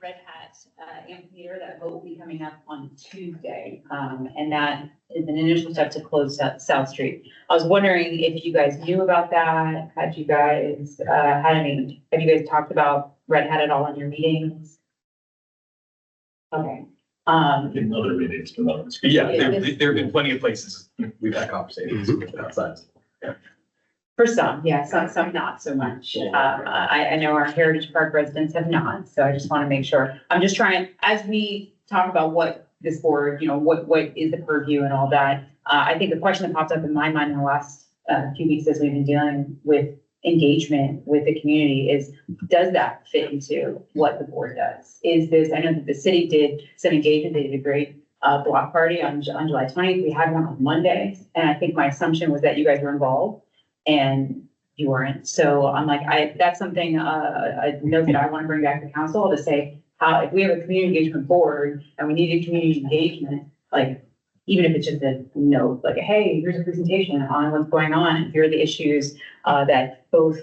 Red Hat amphitheater that vote will be coming up on Tuesday. And that is an initial step to close South Street. I was wondering if you guys knew about that. Have you guys talked about Red Hat at all in your meetings? Okay. In other meetings, but not. Yeah, there have been plenty of places we've had conversations outside. For some, yeah, some not so much. I know our Heritage Park residents have not, so I just want to make sure. I'm just trying, as we talk about what this board, what is the purview and all that. I think the question that popped up in my mind in the last few weeks as we've been dealing with engagement with the community is, does that fit into what the board does? Is this, I know that the city did some engagement, they did a great block party on July 20th. We had one on Monday, and I think my assumption was that you guys were involved. And you weren't. So I'm like, that's something, a note that I want to bring back to council to say, if we have a community engagement board and we need a community engagement, like, even if it's just a note, like, hey, here's a presentation on what's going on, and here are the issues, that both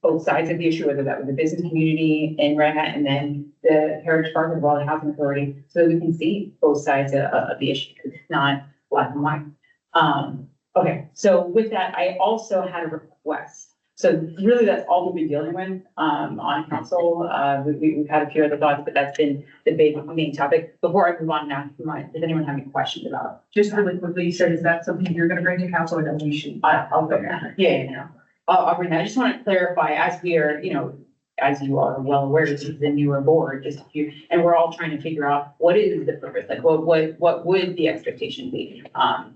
both sides of the issue, whether that was the business community in Red Hat and then the Heritage Park and Raleigh Housing Authority, so that we can see both sides of the issue, because it's not black and white. Okay, so with that, I also had a request. So really, that's all we'll be dealing with on council. We've had a few other thoughts, but that's been the main topic. Before I move on now, does anyone have any questions about? Just really quickly, you said, is that something you're gonna bring to council or that we should? I'll go there. Yeah. I'll bring that. I just want to clarify, as we are, as you are well aware, this is the newer board, and we're all trying to figure out what is the purpose, like what would the expectation be?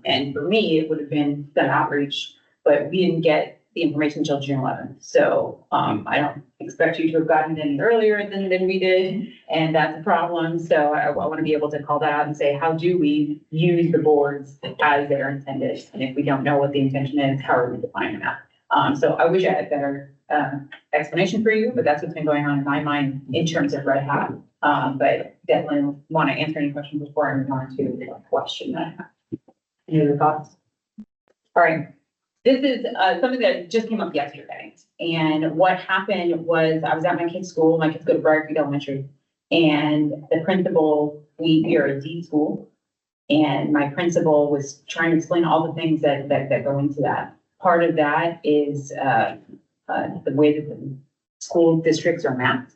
And for me, it would have been some outreach, but we didn't get the information until June 11th. So I don't expect you to have gotten it any earlier than we did, and that's a problem. So I want to be able to call that out and say, how do we use the boards as they're intended? And if we don't know what the intention is, how are we defining that? So I wish I had better explanation for you, but that's what's been going on in my mind in terms of Red Hat. But definitely want to answer any questions before I move on to the question that I have. Any other thoughts? All right. This is something that just came up yesterday. And what happened was I was at my kid's school. My kids go to Briar Creek Elementary. And the principal, we are a D school. And my principal was trying to explain all the things that go into that. Part of that is the way that the school districts are mapped.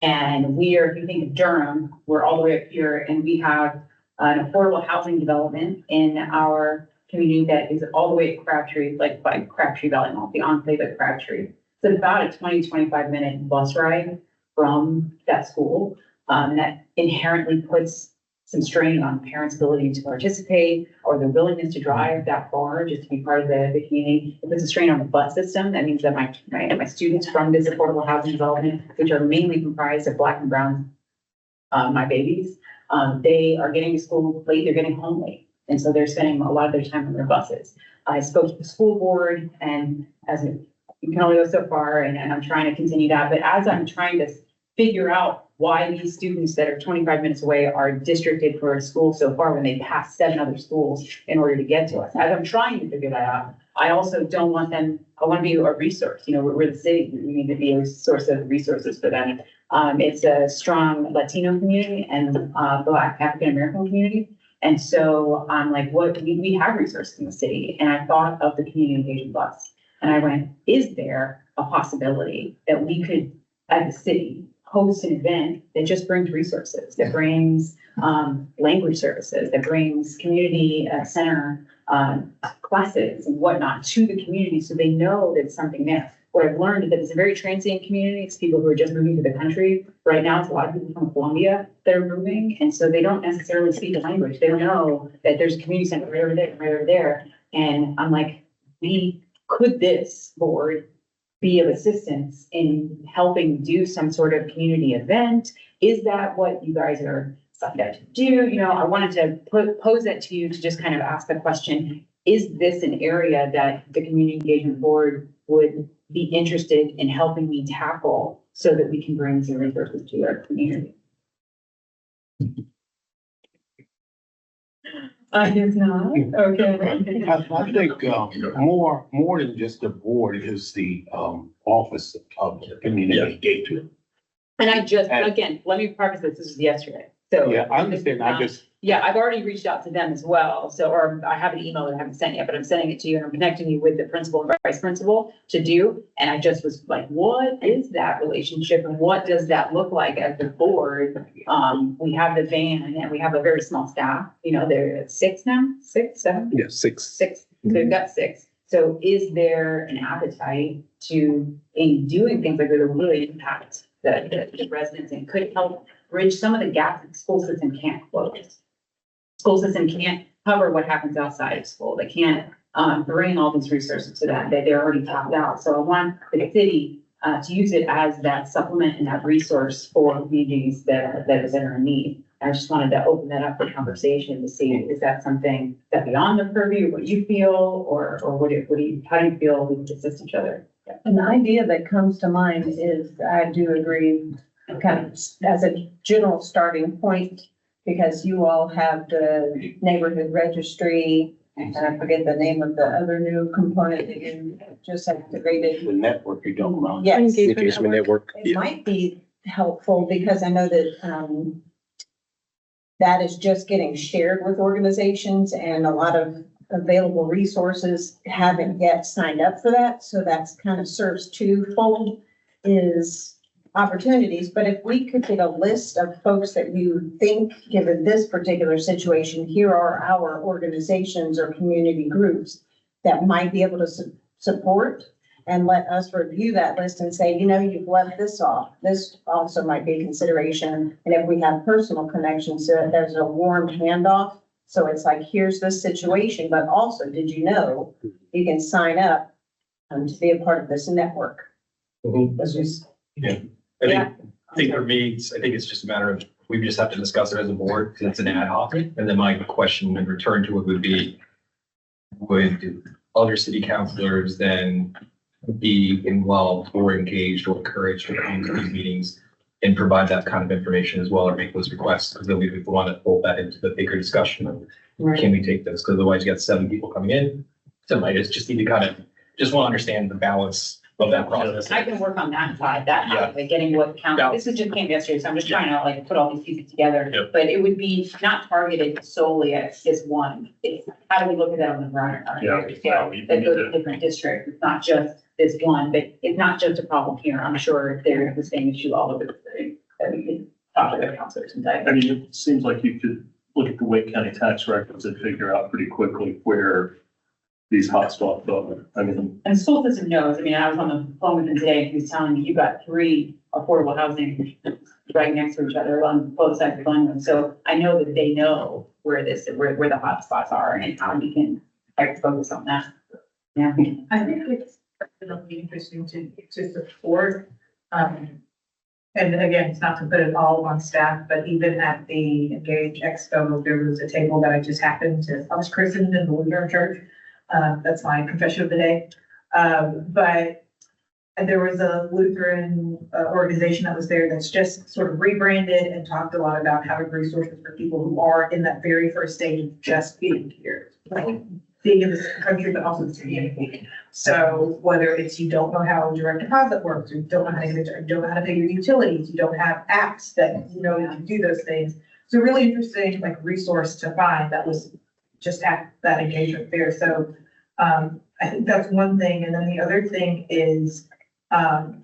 And we are, if you think of Durham, we're all the way up here, and we have an affordable housing development in our community that is all the way at Crabtree, like by Crabtree Valley Mall, the enclave at Crabtree. So it's about a 20-25 minute bus ride from that school. That inherently puts some strain on parents' ability to participate or their willingness to drive that far just to be part of the community. It puts a strain on the bus system. That means that my students from this affordable housing development, which are mainly comprised of Black and brown, my babies, they are getting to school late, they're getting home late. And so they're spending a lot of their time on their buses. I spoke to the school board, and you can only go so far, and I'm trying to continue that. But as I'm trying to figure out why these students that are 25 minutes away are districted for a school so far when they pass 7 other schools in order to get to us. As I'm trying to figure that out, I also don't want them, I want to be a resource. We're the city, we need to be a source of resources for them. It's a strong Latino community and Black African American community. And so I'm like, we have resources in the city. And I thought of the community engagement bus. And I went, is there a possibility that we could, as a city, host an event that just brings resources, that brings language services, that brings community center classes and whatnot to the community so they know that something there. What I've learned is that it's a very transient community. It's people who are just moving to the country. Right now, it's a lot of people from Colombia that are moving. And so they don't necessarily speak the language. They don't know that there's a community center right over there. And I'm like, could this board be of assistance in helping do some sort of community event? Is that what you guys are signed up to do? I wanted to pose that to you to just kind of ask the question, is this an area that the community engagement board would be interested in helping me tackle so that we can bring some resources to our community? I guess not. Okay. I think more than just the board is the office of community engagement. And I just, And- again, let me preface this was yesterday, so. Yeah, I understand. I just, Yeah, I've already reached out to them as well, so, or I have an email that I haven't sent yet, but I'm sending it to you and I'm connecting you with the principal and vice principal to do. And I just was like, what is that relationship and what does that look like as the board? We have the van and we have a very small staff, they're at 6 now, 6, 7? yeah, 6. 6, so we've got 6. So is there an appetite to, in doing things like that, that really impact the residents and could help bridge some of the gaps that the school system can't close? School system can't cover what happens outside of school. They can't bring all these resources to that. They're already tapped out. So I want the city to use it as that supplement and that resource for communities that are in need. I just wanted to open that up for conversation to see, is that something that beyond the purview, what you feel, or how do you feel we can assist each other? An idea that comes to mind is, I do agree, kind of as a general starting point, because you all have the neighborhood registry, and I forget the name of the other new component that you just activated. The network you don't run. Yes, Engagement network. it might be helpful because I know that, that is just getting shared with organizations and a lot of available resources haven't yet signed up for that. So that's kind of serves twofold is opportunities. But if we could get a list of folks that you think, given this particular situation, here are our organizations or community groups that might be able to support, and let us review that list and say, you've left this off. This also might be a consideration. And if we have personal connections to it, there's a warm handoff. So it's like, here's this situation, but also, did you know you can sign up to be a part of this network? That's just. I think for me, I think it's just a matter of, we just have to discuss it as a board, because it's an ad hoc. And then my question in return to it would be, would other city councilors then be involved or engaged or encouraged to come to these meetings and provide that kind of information as well, or make those requests? Because then we want to fold that into the bigger discussion of, can we take this? Because otherwise you got 7 people coming in. Somebody just need to kind of, just want to understand the balance of that process. I can work on that side, Yeah. like getting what count, Yeah. this is just came yesterday, so I'm just trying to put all these pieces together. Yep. But it would be not targeted solely at this one, it's how do we look at that on the ground? That goes to different districts, it's not just this one, but it's not just a problem here, I'm sure there's the same issue all over the city. That we can talk to the counselors and dive. I mean, it seems like you could look at the Wake County tax records and figure out pretty quickly where these hotspots are. I mean, And the school system knows, I was on the phone with him today, and he was telling me you got 3 affordable housing right next to each other on both sides of Glenwood. So I know that they know where the hot spots are and how we can focus on that. Yeah. I think it's definitely interesting to support, and again, it's not to put it all on staff, but even at the Engage Expo, there was a table that I was christened in the Lutheran church. That's my confession of the day. But there was a Lutheran organization that was there that's just sort of rebranded and talked a lot about having resources for people who are in that very first stage of just being here, like being in this country, but also this community. So whether it's you don't know how direct deposit works, or you don't know how to pay your utilities, you don't have apps that you can do those things. It's a really interesting resource to find that was just at that engagement fair. So I think that's one thing. And then the other thing is, and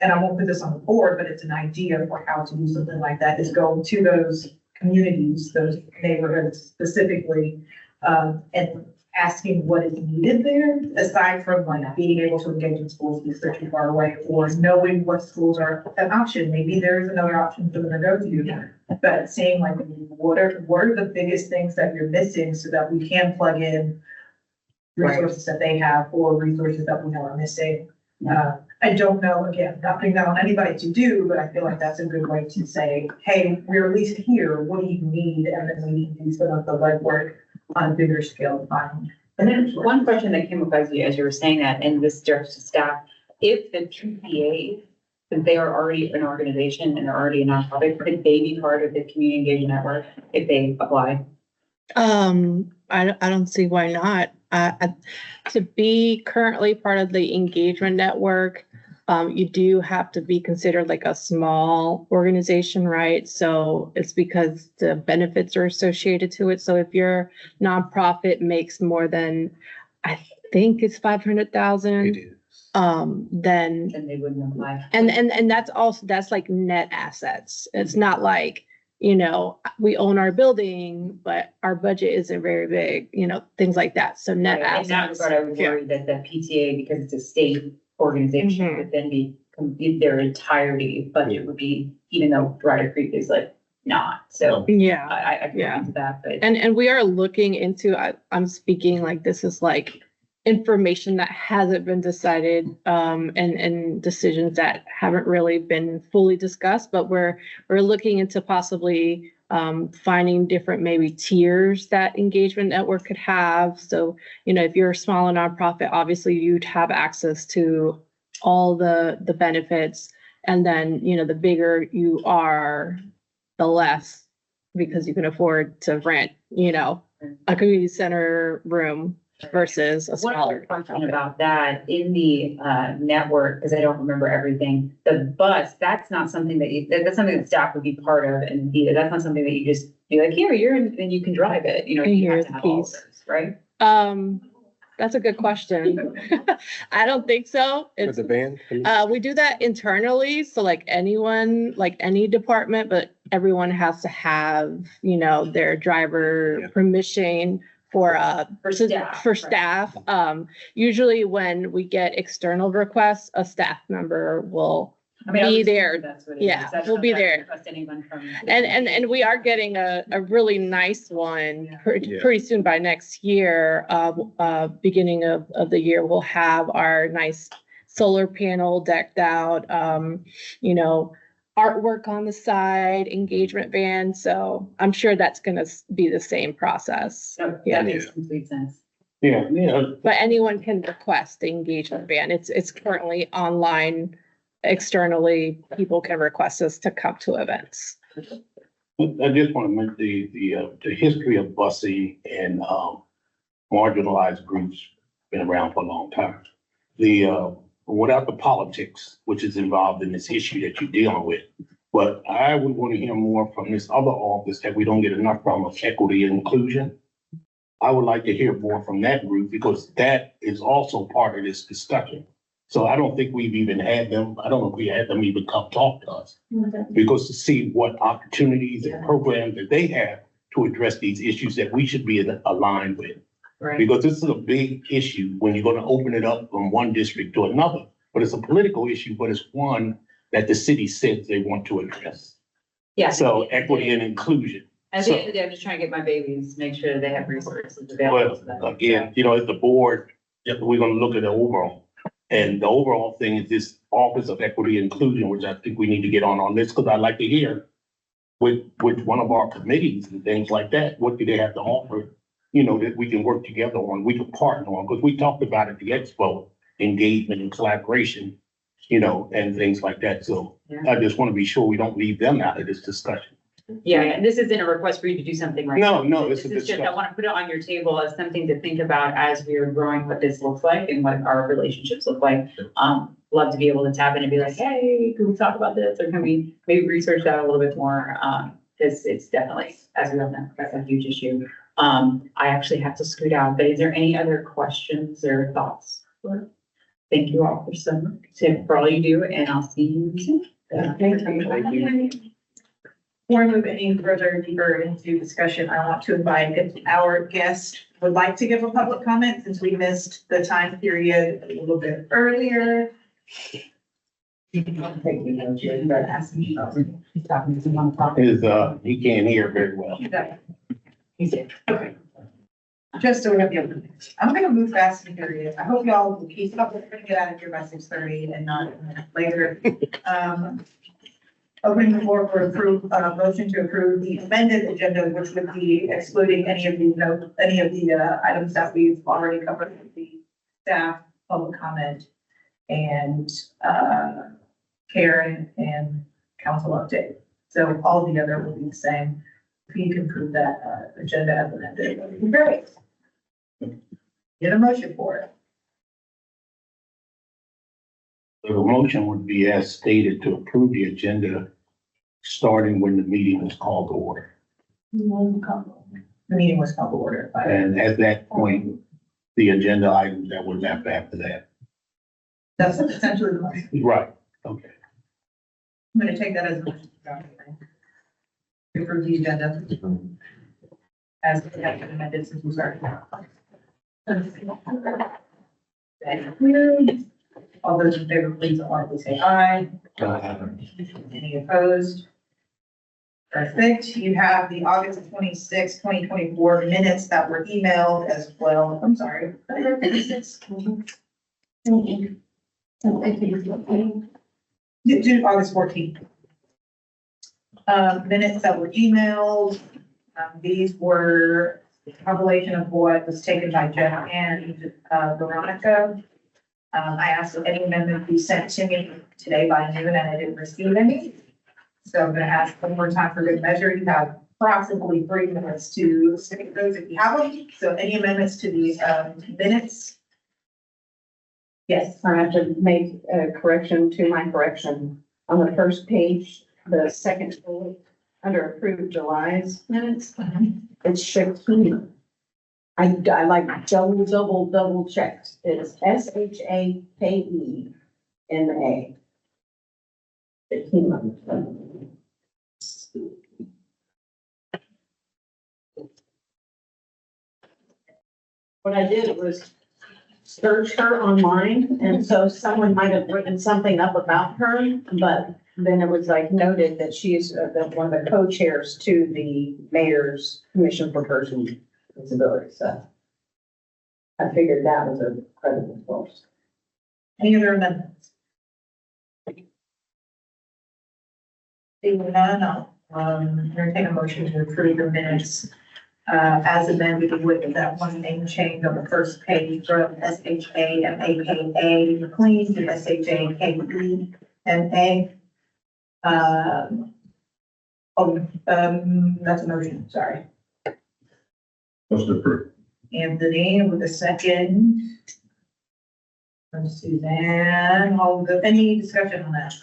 I won't put this on the board, but it's an idea for how to do something like that, is go to those communities, those neighborhoods specifically, and asking what is needed there, aside from being able to engage in schools because they're too far away, or knowing what schools are an option. Maybe there's another option for them to go to, but seeing what are the biggest things that you're missing so that we can plug in resources that they have or resources that we know are missing. I don't know, again, not putting that on anybody to do, but I feel like that's a good way to say, hey, we're at least here, what do you need? And then we can do some of the legwork on a bigger scale. And then one question that came up as you were saying that, and this directs to staff, if the TPA, since they are already an organization and they're already a nonprofit, could they be part of the community engagement network if they apply? I don't see why not. To be currently part of the engagement network, you do have to be considered like a small organization, right? So it's because the benefits are associated to it. So if your nonprofit makes more than, I think it's 500,000, is. then Then they wouldn't apply. and that's also, that's like net assets. It's not like, you know, we own our building, but our budget isn't very big, you know, things like that. So net Right, in that assets. regard, I was Yeah. worried that the PTA, because it's a state organization, Mhm. would then be, their entirety budget would be, even though Rider Creek is like not, so Yeah. I feel Yeah. into that, but. And we are looking into, I'm speaking like this is like information that hasn't been decided, and decisions that haven't really been fully discussed, but we're looking into possibly finding different maybe tiers that engagement network could have. So, you know, if you're a smaller nonprofit, obviously you'd have access to all the benefits. And then, you know, the bigger you are, the less, because you can afford to rent, you know, a community center room versus a One smaller. other question about that, in the network, because I don't remember everything, the bus, that's not something that that's something that staff would be part of, and that's not something that you just be like, here, you're in, and you can drive it, you know, And you have here's to the have all of keys. those, right? That's a good question. I don't think so. It's, van? we do that internally, so like anyone, like any department, but everyone has to have, you know, their driver Yeah. permission for For staff, for right. staff. Usually when we get external requests, a staff member will I mean, I be would there. assume that's what it is. Yeah, That's we'll not be that I there. Trust anyone from. And we are getting a really nice one Yeah. pretty soon. By next year, beginning of the year, we'll have our nice solar panel decked out, you know, artwork on the side, engagement van. So I'm sure that's gonna be the same process. No, Yeah. that makes complete sense. Yeah, yeah. But anyone can request the engagement van. It's currently online externally. People can request us to come to events. I just want to mention the history of busing and, marginalized groups been around for a long time. Without the politics, which is involved in this issue that you're dealing with. But I would want to hear more from this other office that we don't get enough from, of equity and inclusion. I would like to hear more from that group because that is also part of this discussion. So I don't think we've even had them, I don't know if we had them even come talk to us. Because to see what opportunities and programs that they have to address these issues that we should be aligned with. Right. Because this is a big issue when you're gonna open it up from one district to another. But it's a political issue, but it's one that the city says they want to address. Yeah. So equity and inclusion. At the end of the day, I'm just trying to get my babies, make sure they have resources available to them. Well, again, you know, as the board, we're gonna look at the overall. And the overall thing is this Office of Equity and Inclusion, which I think we need to get on this, because I'd like to hear with one of our committees and things like that, what do they have to offer? You know, that we can work together on, we can partner on, because we talked about at the expo, engagement and collaboration, you know, and things like that. So I just want to be sure we don't leave them out of this discussion. Yeah, and this isn't a request for you to do something right No, now. no, it's This a is just, I discussion. want to put it on your table as something to think about as we are growing, what this looks like and what our relationships look like. Love to be able to tap in and be like, hey, can we talk about this? Or can we maybe research that a little bit more? Because it's definitely, as we all know, that's a huge issue. I actually have to scoot out, but is there any other questions or thoughts? Thank you all for all you do, and I'll see you soon. Thank you. Before we move any further deeper into discussion, I want to invite if our guest would like to give a public comment, since we missed the time period a little bit earlier. He can't hear very well. Okay. Just so we have the other, I'm gonna move fast and furious. I hope y'all will keep up. We're gonna get out of here by 6:30 and not a minute later. Opening the floor for motion to approve the amended agenda, which would be excluding any of the items that we've already covered with the staff, public comment, and Karen and council update. So all the other will be the same. If you can approve that agenda as amended, that would be great. Get a motion for it. The motion would be as stated to approve the agenda, starting when the meeting is called to order. The meeting was called to order. And at that point, the agenda items that were left after that. That's essentially the motion. Right, okay. I'm gonna take that as a motion. To approve the agenda. As it has been amended since we started. Thank you. All those in favor, please quietly say aye. Any opposed? Perfect. You have the August 26, 2024 minutes that were emailed as well. I'm sorry. Do August 14th. Minutes that were emailed. These were a compilation of what was taken by Jeff and Veronica. I asked if any amendment be sent to me today by noon and I didn't receive any. So I'm gonna ask one more time for good measure. You have approximately 3 minutes to submit those if you have them. So any amendments to these minutes? Yes. I have to make a correction to my correction. On the first page, the second bullet, under approved July's minutes, it's Shakima. I like double checked. It's Shakema. Shakima. What I did was search her online, and so someone might have written something up about her, but then it was like noted that she's one of the co-chairs to the mayor's commission for person with disabilities, so I figured that was a credible source. Any other amendments? Seeing none, entertain a motion to approve the minutes as amended with that one name change on the first page from SHAMAKA McLean to SHAKEMA. That's a motion, sorry. Motion approved. Anthony with a second. From Suzanne, any discussion on that?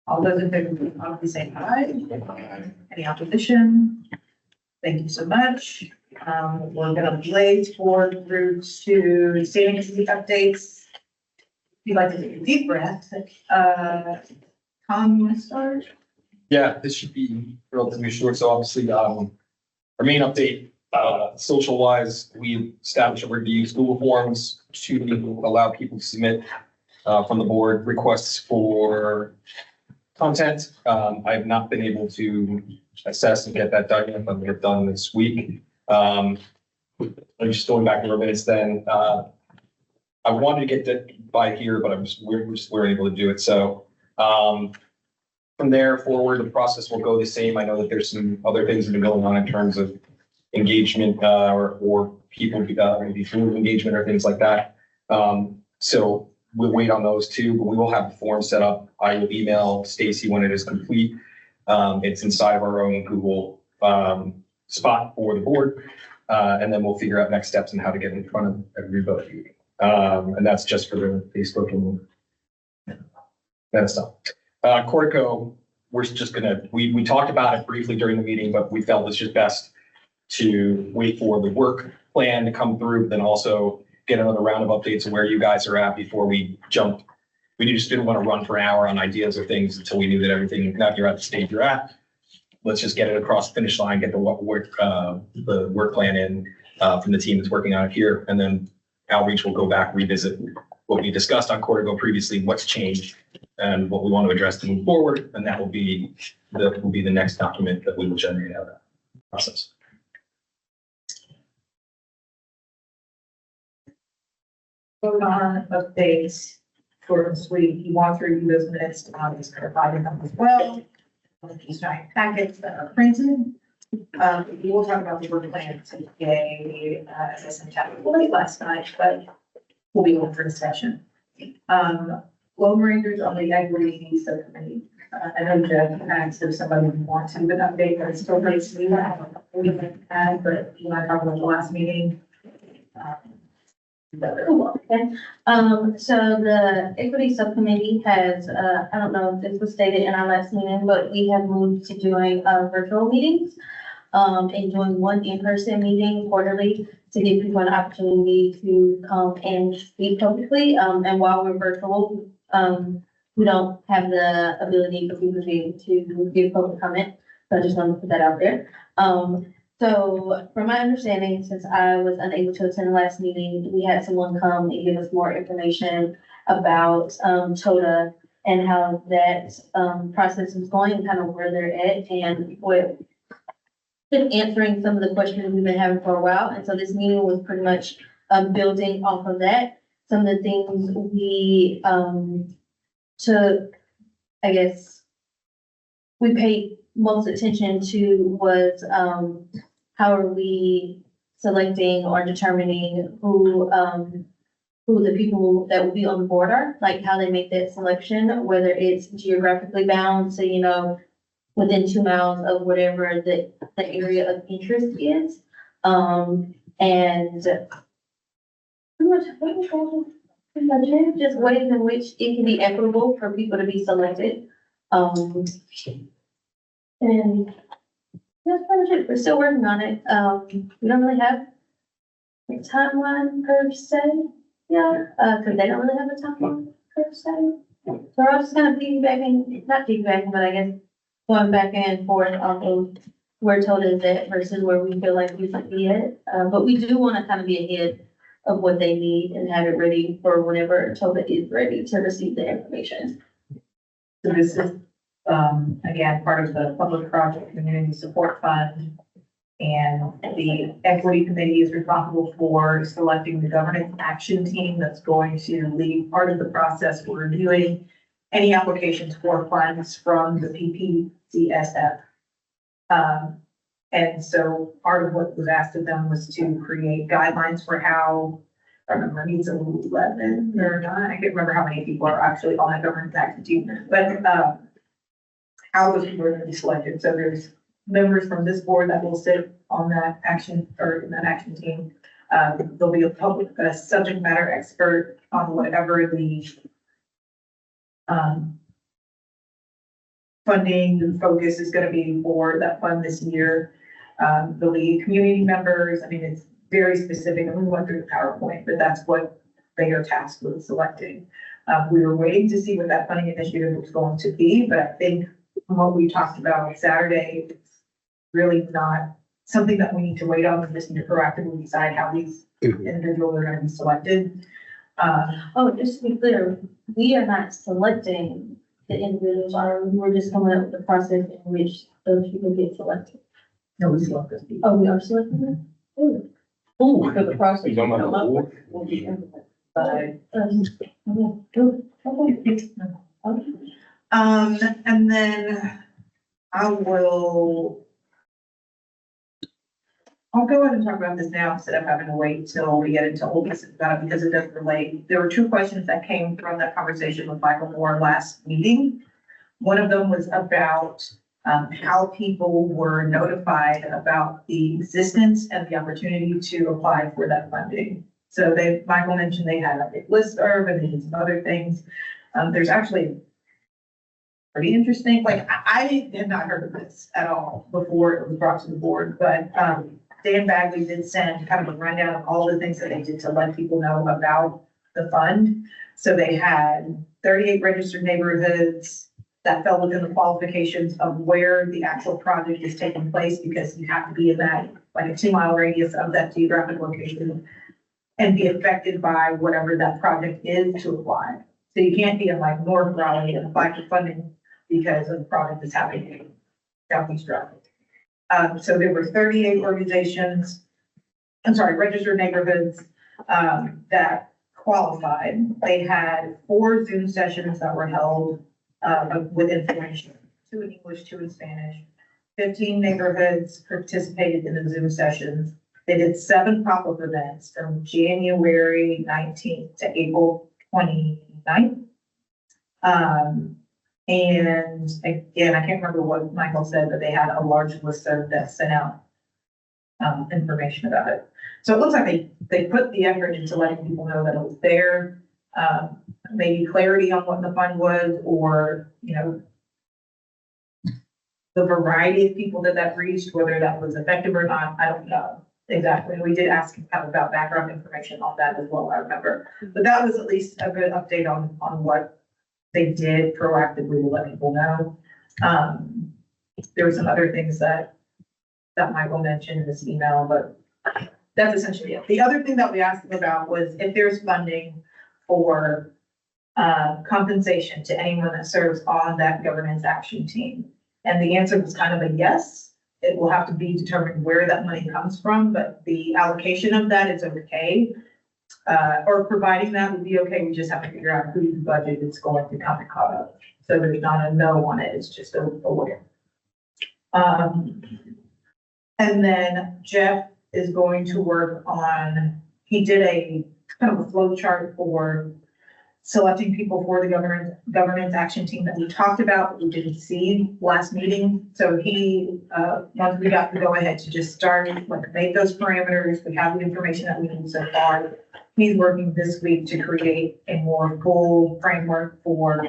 All those in favor, please obviously say aye. Any opposition? Thank you so much. We're gonna blaze forward through to standing committee updates. If you'd like to take a deep breath, Tom, you want to start? Yeah, this should be relatively short. So obviously, our main update, social wise, we established that we're going to use Google Forms to allow people to submit from the board requests for content. I have not been able to assess and get that done yet, but we'll get done this week. I'm just going back over minutes then. I wanted to get that by here, but we weren't able to do it. So from there forward, the process will go the same. I know that there's some other things that have been going on in terms of engagement or people maybe through engagement or things like that. So we'll wait on those too, but we will have the form set up. I will email Stacy when it is complete. It's inside of our own Google spot for the board. And then we'll figure out next steps and how to get in front of everybody. And that's just for the Facebook and that stuff. Cortico, we're just we talked about it briefly during the meeting, but we felt it's just best to wait for the work plan to come through, then also get another round of updates of where you guys are at before we jumped. We just didn't want to run for an hour on ideas or things until we knew that everything, now you're at the stage you're at. Let's just get it across the finish line, get the work plan in from the team that's working on it here. And then outreach will go back, revisit what we discussed on Cortico previously, what's changed and what we want to address to move forward. And that will be the next document that we will generate out of that process. Vote on updates for this week. You want to review those minutes, just providing them as well. These giant packets that are printed. We will talk about the work plan today, as I sent out late last night, but we'll be open for discussion. Lone Rangers on the equity subcommittee. I know Jeff asked if somebody would want to, but update, but it's still pretty smooth. I don't know what we had, but you want to talk about the last meeting? Okay, so the equity subcommittee has, I don't know if this was stated in our last meeting, but we have moved to doing, virtual meetings. And doing one in-person meeting quarterly to give people an opportunity to come and speak publicly. And while we're virtual, we don't have the ability for people to be able to give public comment. So I just wanted to put that out there. So from my understanding, since I was unable to attend the last meeting, we had someone come and give us more information about TOTA and how that process is going and kind of where they're at and what been answering some of the questions we've been having for a while. And so this meeting was pretty much building off of that. Some of the things we took, I guess, we paid most attention to was how are we selecting or determining who the people that will be on the board are, like how they make that selection, whether it's geographically bound, so, you know, within 2 miles of whatever the area of interest is. And pretty much it, just ways in which it can be equitable for people to be selected. And that's pretty much it. We're still working on it. We don't really have a timeline per se. Yeah, because they don't really have a timeline per se. So we're just kind of piggybacking, not piggybacking, but I guess going back and forth off of where TOTA is at versus where we feel like we should be at. But we do want to kind of be ahead of what they need and have it ready for whenever TOTA is ready to receive the information. So this is, again, part of the Public Project Community Support Fund. And the equity committee is responsible for selecting the governance action team that's going to lead part of the process for reviewing any applications for funds from the PPCSF. And so part of what was asked of them was to create guidelines for how, I don't remember, it's 11 or 9, I can't remember how many people are actually on that governance action team, but, how those people are gonna be selected. So there's members from this board that will sit on that action, or in that action team. There'll be a subject matter expert on whatever the funding and focus is gonna be for that fund this year. There'll be community members. I mean, it's very specific, and we went through the PowerPoint, but that's what they are tasked with selecting. We were waiting to see what that funding initiative was going to be, but I think from what we talked about on Saturday, it's really not something that we need to wait on. We just need to proactively decide how these individuals are gonna be selected. Oh, just to be clear, we are not selecting the individuals, we're just coming up with the process in which those people get selected. No, we select those people. Oh, we are selecting them? Ooh. For the process. You talking about the board? Will be implemented. But, Okay. and then I'll go ahead and talk about this now instead of having to wait till we get into old business about it, because it does relate. There were 2 questions that came from that conversation with Michael Moore last meeting. One of them was about how people were notified about the existence and the opportunity to apply for that funding. So Michael mentioned they had a big listserv and they did some other things. There's actually pretty interesting, like I had not heard of this at all before it was brought to the board, but Dan Bagley did send kind of a rundown of all the things that they did to let people know about the fund. So they had 38 registered neighborhoods that fell within the qualifications of where the actual project is taking place, because you have to be in that, like a 2-mile radius of that geographic location and be affected by whatever that project is to apply. So you can't be in like North Raleigh and apply for funding because of the project that's happening in Southeast Raleigh. So there were 38 registered neighborhoods, that qualified. They had 4 Zoom sessions that were held, with information, 2 in English, 2 in Spanish. 15 neighborhoods participated in the Zoom sessions. They did 7 pop-up events from January 19th to April 29th. And again, I can't remember what Michael said, but they had a large listserv that sent out information about it. So it looks like they put the effort into letting people know that it was there. Maybe clarity on what the fund was, or, you know, the variety of people that reached, whether that was effective or not, I don't know exactly. We did ask him kind of about background information on that as well, I remember. But that was at least a good update on what they did proactively to let people know. There were some other things that Michael mentioned in this email, but that's essentially it. The other thing that we asked him about was if there's funding for compensation to anyone that serves on that governance action team. And the answer was kind of a yes. It will have to be determined where that money comes from, but the allocation of that is okay. Or providing that would be okay. We just have to figure out whose budget it's going to come out of. So there's not a no on it. It's just a where. And then Jeff is going to work on, he did a kind of a flow chart for selecting people for the governance action team that we talked about, but we didn't see last meeting. So he, once we got the go ahead to just start, like make those parameters, we have the information that we need so far. He's working this week to create a more full framework for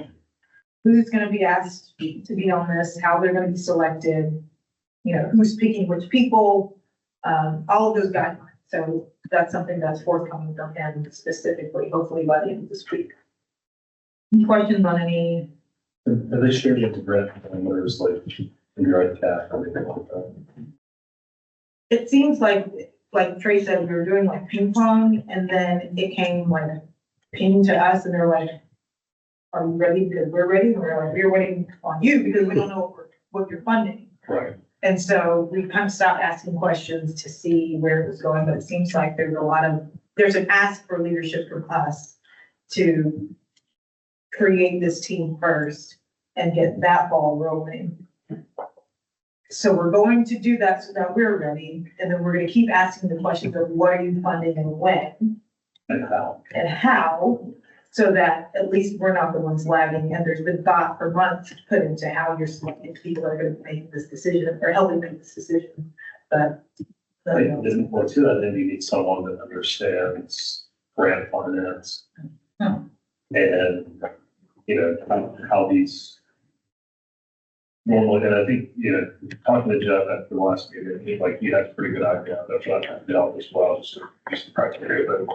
who's going to be asked to be on this, how they're going to be selected, you know, who's picking which people, all of those guidelines. So that's something that's forthcoming from him specifically, hopefully by the end of this week. Any questions on any? Are they sharing it to grant parameters like indirect tax or anything like that? It seems like Trey said, we were doing like ping pong, and then it came like ping to us, and they're like, are you ready? Because we're ready. And we're like, we're waiting on you because we don't know what you're funding. Right. And so we kind of stopped asking questions to see where it was going, but it seems like there's an ask for leadership from us to create this team first and get that ball rolling. So we're going to do that so that we're ready, and then we're gonna keep asking the questions of what are you funding and when And how? so that at least we're not the ones lagging, and there's been thought for months put into how you're selecting people are gonna make this decision or helping make this decision, but. Well, too, I think you need someone that understands grant finance. Hmm. And, you know, how these normally, and I think, you know, talking to Jeff after the last meeting, he had a pretty good idea. That's what I dealt as well, just the criteria, but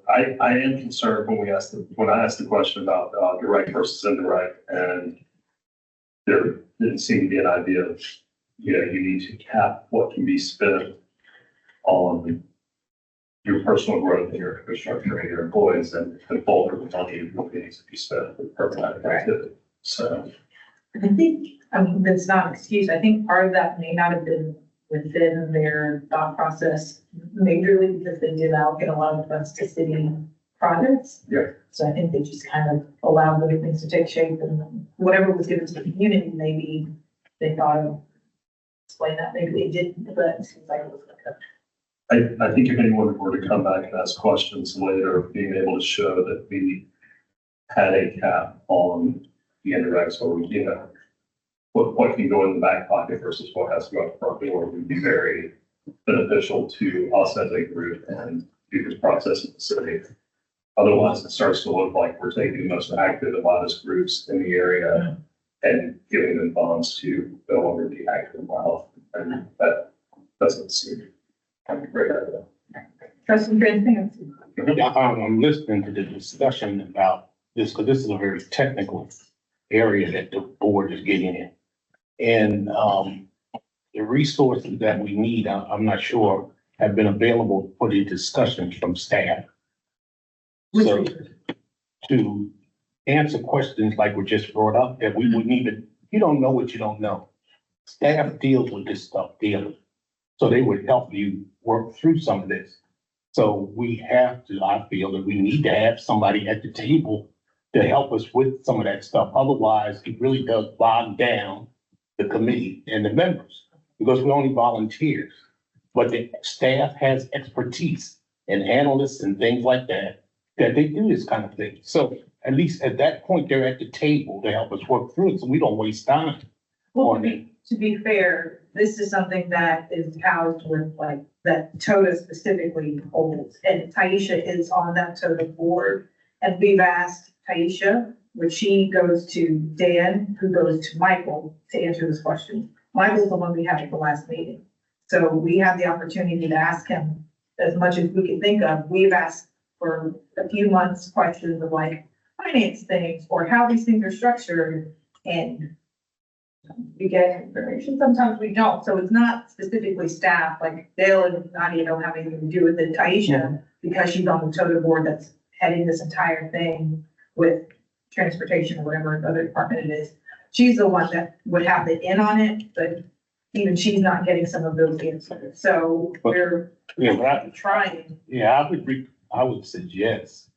I am concerned when I asked the question about direct versus indirect, and there didn't seem to be an idea of, you know, you need to cap what can be spent on your personal growth and your infrastructure and your employees, and the bulk of the money needs to be spent for permanent activity. So I think, that's not an excuse. I think part of that may not have been within their thought process majorly because they did allocate a lot of funds to city projects. Yeah. So I think they just kind of allowed those things to take shape, and whatever was given to the community, maybe they thought of explain that, maybe they didn't, but it seems like it was like a. I think if anyone were to come back and ask questions later, being able to show that we had a cap on the indirects, or, you know, what can go in the back pocket versus what has to go out the front door would be very beneficial to us as a group and do this process in the city. Otherwise, it starts to look like we're taking the most active and loudest groups in the area and giving them funds to no longer be active and loud. And that doesn't seem like a great idea. Trust and transparency. Yeah, I'm listening to the discussion about this, because this is a very technical area that the board is getting in. And the resources that we need, I'm not sure, have been available for the discussions from staff. So to answer questions like were just brought up, that we wouldn't even, you don't know what you don't know. Staff deals with this stuff daily. So they would help you work through some of this. So we have to, I feel that we need to have somebody at the table to help us with some of that stuff. Otherwise, it really does bog down the committee and the members, because we're only volunteers. But the staff has expertise and analysts and things like that, that they do this kind of thing. So at least at that point, they're at the table to help us work through it, so we don't waste time. Well, to be fair, this is something that is housed with like, that TOTA specifically holds. And Taisha is on that TOTA board. And we've asked Taisha, which she goes to Dan, who goes to Michael to answer this question. Michael's the one we had at the last meeting. So we have the opportunity to ask him as much as we can think of. We've asked for a few months questions of like finance things or how these things are structured, and we get information, sometimes we don't. So it's not specifically staff, like Dale and Nadia don't have anything to do with it. Taisha, because she's on the TOTA board that's heading this entire thing with transportation or whatever other department it is. She's the one that would have the in on it, but even she's not getting some of those answers. So we're trying. Yeah, I would suggest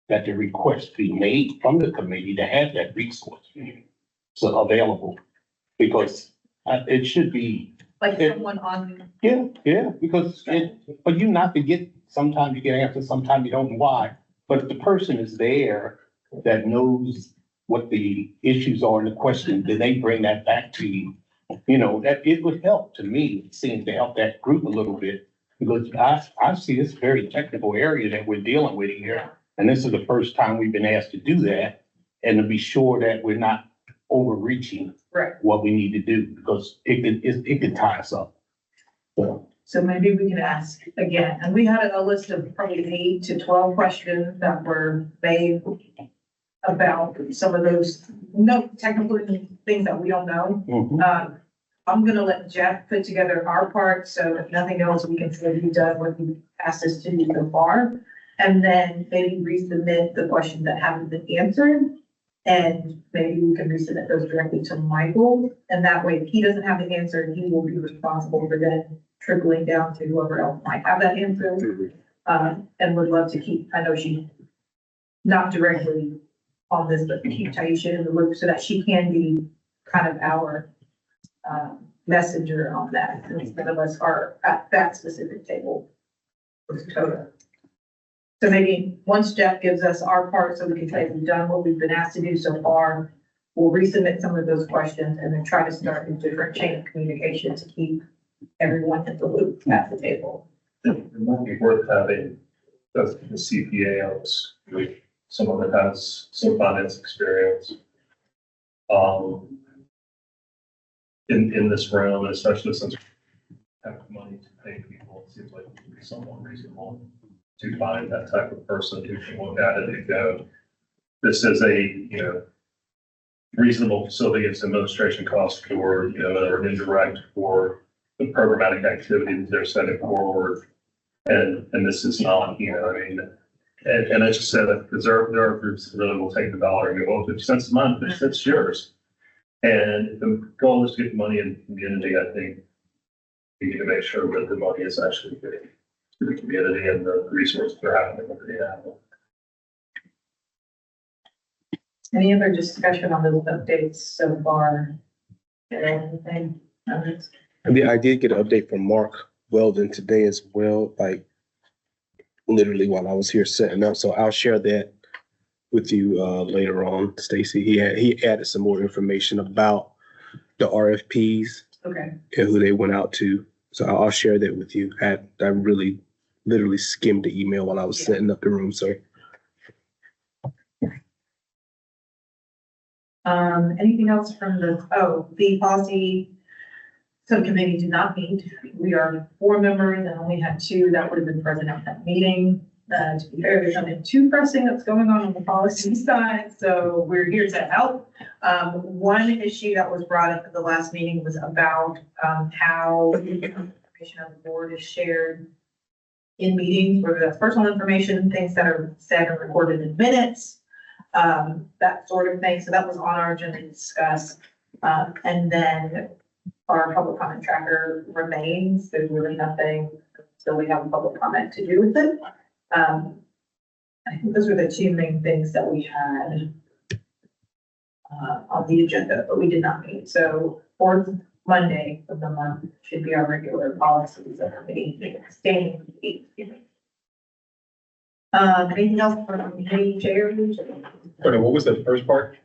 that the request be made from the committee to have that resource so available. Because it should be, Like someone on, yeah, because for you not to get, sometimes you get answers, sometimes you don't know why. But if the person is there that knows what the issues are in the question, then they bring that back to you. You know, that it would help to me, it seems to help that group a little bit. Because I see this very technical area that we're dealing with here. And this is the first time we've been asked to do that. And to be sure that we're not overreaching right. what we need to do, because it could tie us up. So maybe we can ask again. And we had a list of probably 8 to 12 questions that were made about some of those, technical things that we don't know. Mhm. I'm gonna let Jeff put together our part, so if nothing else, we can say we've done what he asked us to do so far. And then maybe resubmit the questions that haven't been answered. And maybe we can resubmit those directly to Michael, and that way, if he doesn't have the answer, he will be responsible for then trickling down to whoever else might have that answer. And would love to keep, I know she's not directly on this, but to keep Taisha in the loop so that she can be kind of our messenger on that, since none of us are at that specific table with TOTA. So maybe once Jeff gives us our part, so we can say we've done what we've been asked to do so far, we'll resubmit some of those questions and then try to start a different chain of communication to keep everyone in the loop at the table. It might be worth having the CPA on this, like someone that has some finance experience. In this realm, especially since we have money to pay people, it seems like it would be somewhat reasonable to find that type of person who can look at it and go, this is a, reasonable facility, it's administration cost for, or an indirect for the programmatic activity that they're setting forward. And this is not, and I just said that because there are groups that really will take the dollar and go, well, 50 cents a month, 50 cents yours. And the goal is to get money in the community. I think we need to make sure that the money is actually getting to the community and the resources they're having to create. Any other discussion on those updates so far? Anything? I did get an update from Mark Weldon today as well, like literally while I was here setting up. So I'll share that with you later on, Stacy. He added some more information about the RFPs Okay. and who they went out to. So I'll share that with you. I really literally skimmed the email while I was setting up the room. So anything else from the policy subcommittee did not meet. We are 4 members and only had 2 that would have been present at that meeting. To be fair, there's nothing too pressing that's going on the policy side, so we're here to help. One issue that was brought up at the last meeting was about how information of the board is shared in meetings, whether that's personal information, things that are said and recorded in minutes, that sort of thing. So that was on our agenda to discuss. And then our public comment tracker remains. There's really nothing, so we have a public comment to do with it. I think those were the 2 main things that we had on the agenda, but we did not meet. So 4th Monday of the month should be our regular policies of our meeting, standing meeting. Anything else from the chair? What was the first part?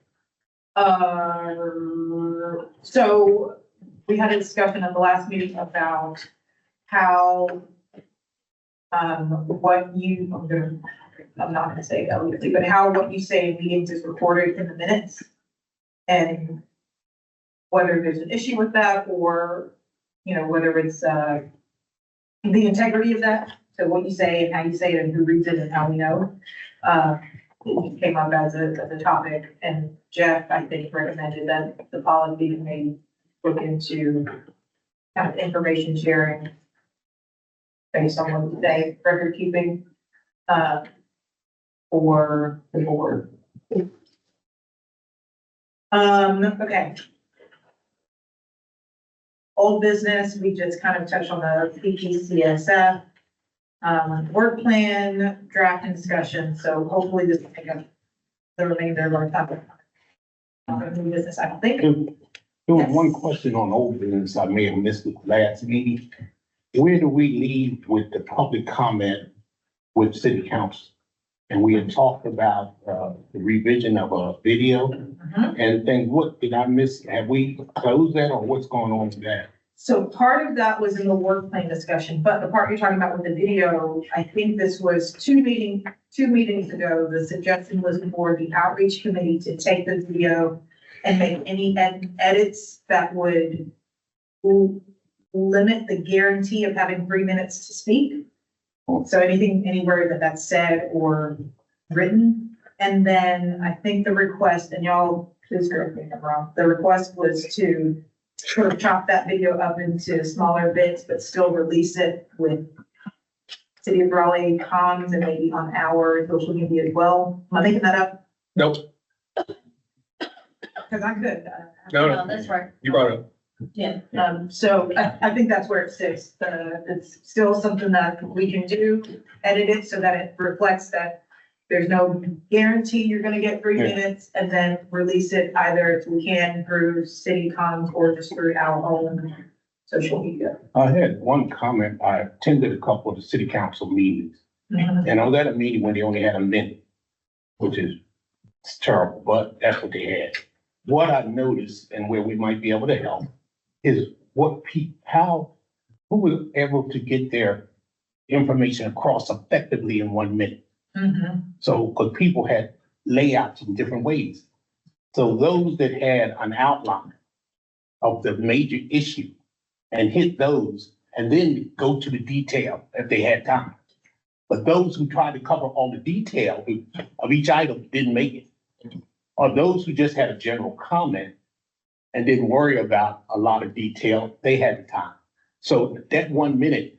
So we had a discussion at the last meeting about how, I'm not gonna say it elegantly, but how what you say in meetings is recorded in the minutes. And whether there's an issue with that or, whether it's, the integrity of that. So what you say and how you say it and who reads it and how we know. It came up as a topic, and Jeff, I think, recommended that the policy may look into kind of information sharing based on what we say, record keeping, for the board. Okay. Old business, we just kind of touched on the PPCSF. Work plan, draft and discussion, so hopefully this will take up the remainder of our time. New business, I don't think. There was one question on old business I may have missed the last meeting. Where do we leave with the public comment with city council? And we had talked about, the revision of a video and things. What did I miss? Have we closed that or what's going on with that? So part of that was in the work plan discussion, but the part you're talking about with the video, I think this was two meetings ago, the suggestion was for the outreach committee to take the video and make any edits that would limit the guarantee of having 3 minutes to speak. So anything, anywhere that's said or written. And then I think the request, and y'all, please correct me if I'm wrong, the request was to sort of chop that video up into smaller bits, but still release it with City of Raleigh comms and maybe on our social media as well. Am I making that up? Nope. Because I could. No, That's right. you brought it up. Yeah. So I think that's where it sits. It's still something that we can do, edit it so that it reflects that there's no guarantee you're gonna get 3 minutes, and then release it either we can through city comms or just through our own social media. I had one comment. I attended a couple of the city council meetings. And I was at a meeting when they only had a minute, which is it's terrible, but that's what they had. What I noticed and where we might be able to help is who was able to get their information across effectively in 1 minute. So, because people had layouts in different ways. So those that had an outline of the major issue and hit those and then go to the detail if they had time. But those who tried to cover all the detail of each item didn't make it. Or those who just had a general comment and didn't worry about a lot of detail, they had the time. So that 1 minute,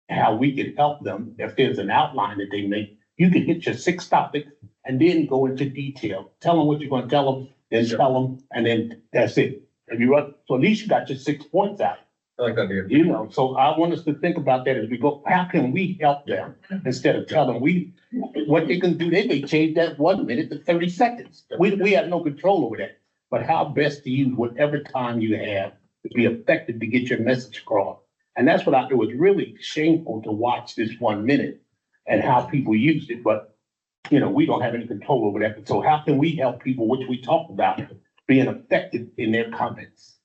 how we could help them, if there's an outline that they make, you can hit your 6 topics and then go into detail. Tell them what you're gonna tell them, then tell them, and then that's it. If you run, so at least you got your 6 points out. I like that idea. So I want us to think about that as we go. How can we help them instead of telling what they can do? They may change that 1 minute to 30 seconds. We have no control over that. But how best to use whatever time you have to be effective to get your message across. And that's what it was really shameful to watch this 1 minute and how people used it. But, we don't have any control over that. So how can we help people, which we talked about, being effective in their comments?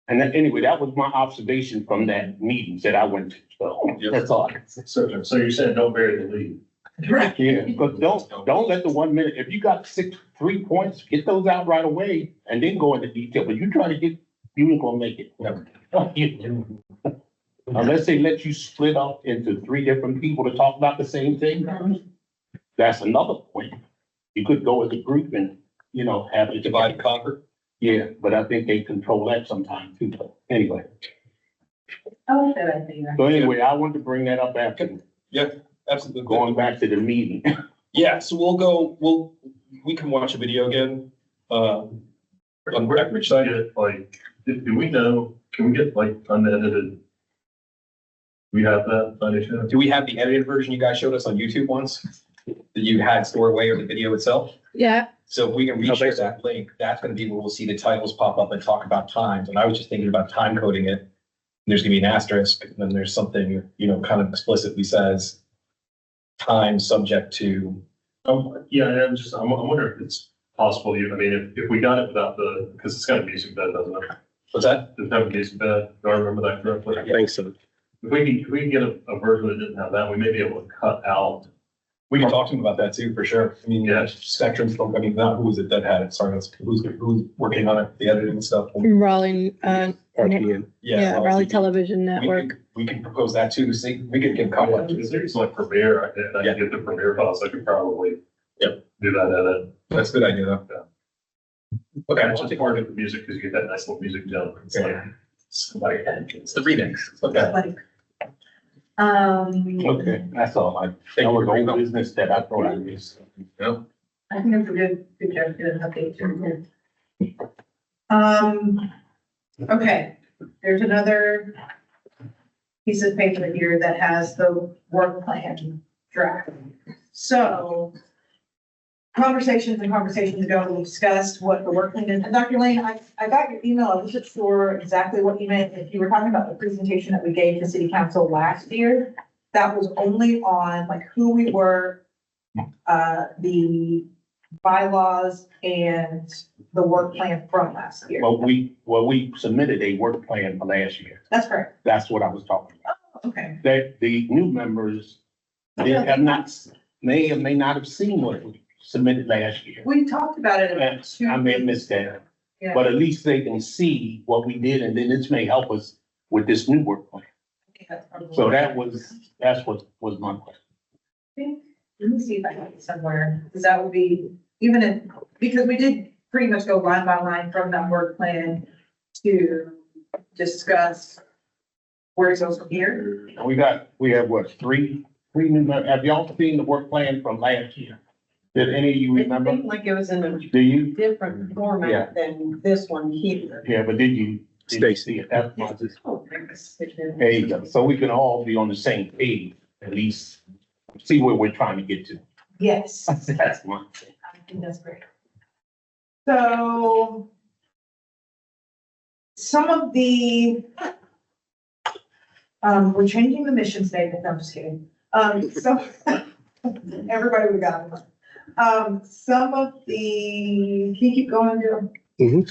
And then, anyway, that was my observation from that meeting that I went to. So that's all. So you're saying don't bury the lead. Right. Yeah, but don't let the 1 minute, if you got 3 points, get those out right away and then go into detail. But you ain't gonna make it. Unless they let you split up into 3 different people to talk about the same thing. That's another point. You could go as a group and, have it. Divide and conquer. Yeah, but I think they control that sometimes too. But anyway, I like that idea. so anyway, I wanted to bring that up after Absolutely. going back to the meeting. Yeah, so we can watch a video again. On Where we should get, do we know, can we get unedited? We have that, by any chance? Do we have the edited version you guys showed us on YouTube once? That you had stored away or the video itself? Yeah, So if we can reshare that link, that's gonna be where we'll see the titles pop up and talk about times. And I was just thinking about time coding it. There's gonna be an asterisk, and then there's something, kind of explicitly says time subject to. Yeah, I'm wondering if it's possible, I mean, if we got it without because it's got a music bed, doesn't it? What's that? Does it have a music bed? Do I remember that correctly? I think so. If we can get a version that didn't have that, we may be able to cut out. We can talk to him about that too, for sure. I mean, yeah, Spectrum's, I mean, not who was it that had it, sorry, that's who's working on it, the editing and stuff. Raleigh, RTN. yeah, Raleigh Television We Network. can- We can propose that too, to see, we could give comment. Because there's like Premiere, I can get the Premiere files, I could probably. Yep. Do that edit. That's a good idea though. Okay, I think part of the music, because you get that nice little music jump. It's like, it's the remix. Okay. Okay, that's all. That was old business that I thought I missed. No, I think it's a good job, good update too. Okay, there's another piece of paper here that has the work plan draft. So conversations ago, we discussed what the work plan is. And Dr. Lane, I got your email. I wasn't sure exactly what you meant. If you were talking about the presentation that we gave to city council last year, that was only on like who we were, the bylaws and the work plan from last year. Well, we submitted a work plan for last year. That's correct. That's what I was talking about. Okay. That the new members, they have not, may or may not have seen what we submitted last year. We talked about it. And I may have missed that, Yeah. but at least they can see what we did, and then this may help us with this new work plan. So that's what was my question. Let me see if I have it somewhere, because that would be, even if, because we did pretty much go line by line from that work plan to discuss where it goes from here. We have what, three new, have y'all seen the work plan from last year? Did any of you It remember? seemed like it was in a Do you? different Yeah. format than this one here. Yeah, but did you see it? That's my, Oh, goodness. there you go. So we can all be on the same page, at least see where we're trying to get to. Yes. That's my thing. I think that's great. So some of the, we're changing the mission statement. No, I'm just kidding. So everybody would got it. Some of the, can you keep going, Joe? Mhm.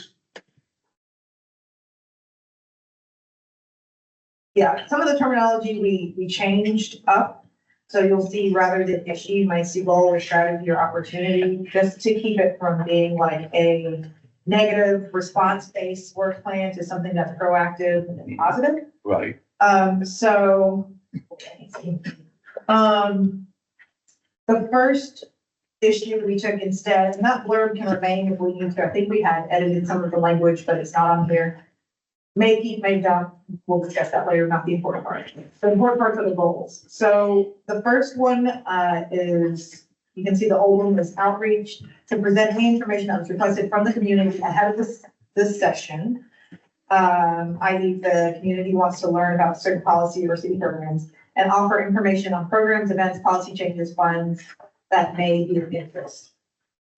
Yeah, some of the terminology we changed up. So you'll see rather than issue, you might see goal or strategy or opportunity, just to keep it from being like a negative response-based work plan to something that's proactive and positive. Right. The first issue we took instead, and that blurb can remain if we need to, I think we had edited some of the language, but it's not on here. May keep, may dump, we'll discuss that later, not the important part. The important parts are the goals. So the first one, is, you can see the old one was outreach to present any information that was requested from the community ahead of this session. I.e. the community wants to learn about certain policy or city programs and offer information on programs, events, policy changes, funds that may be of interest.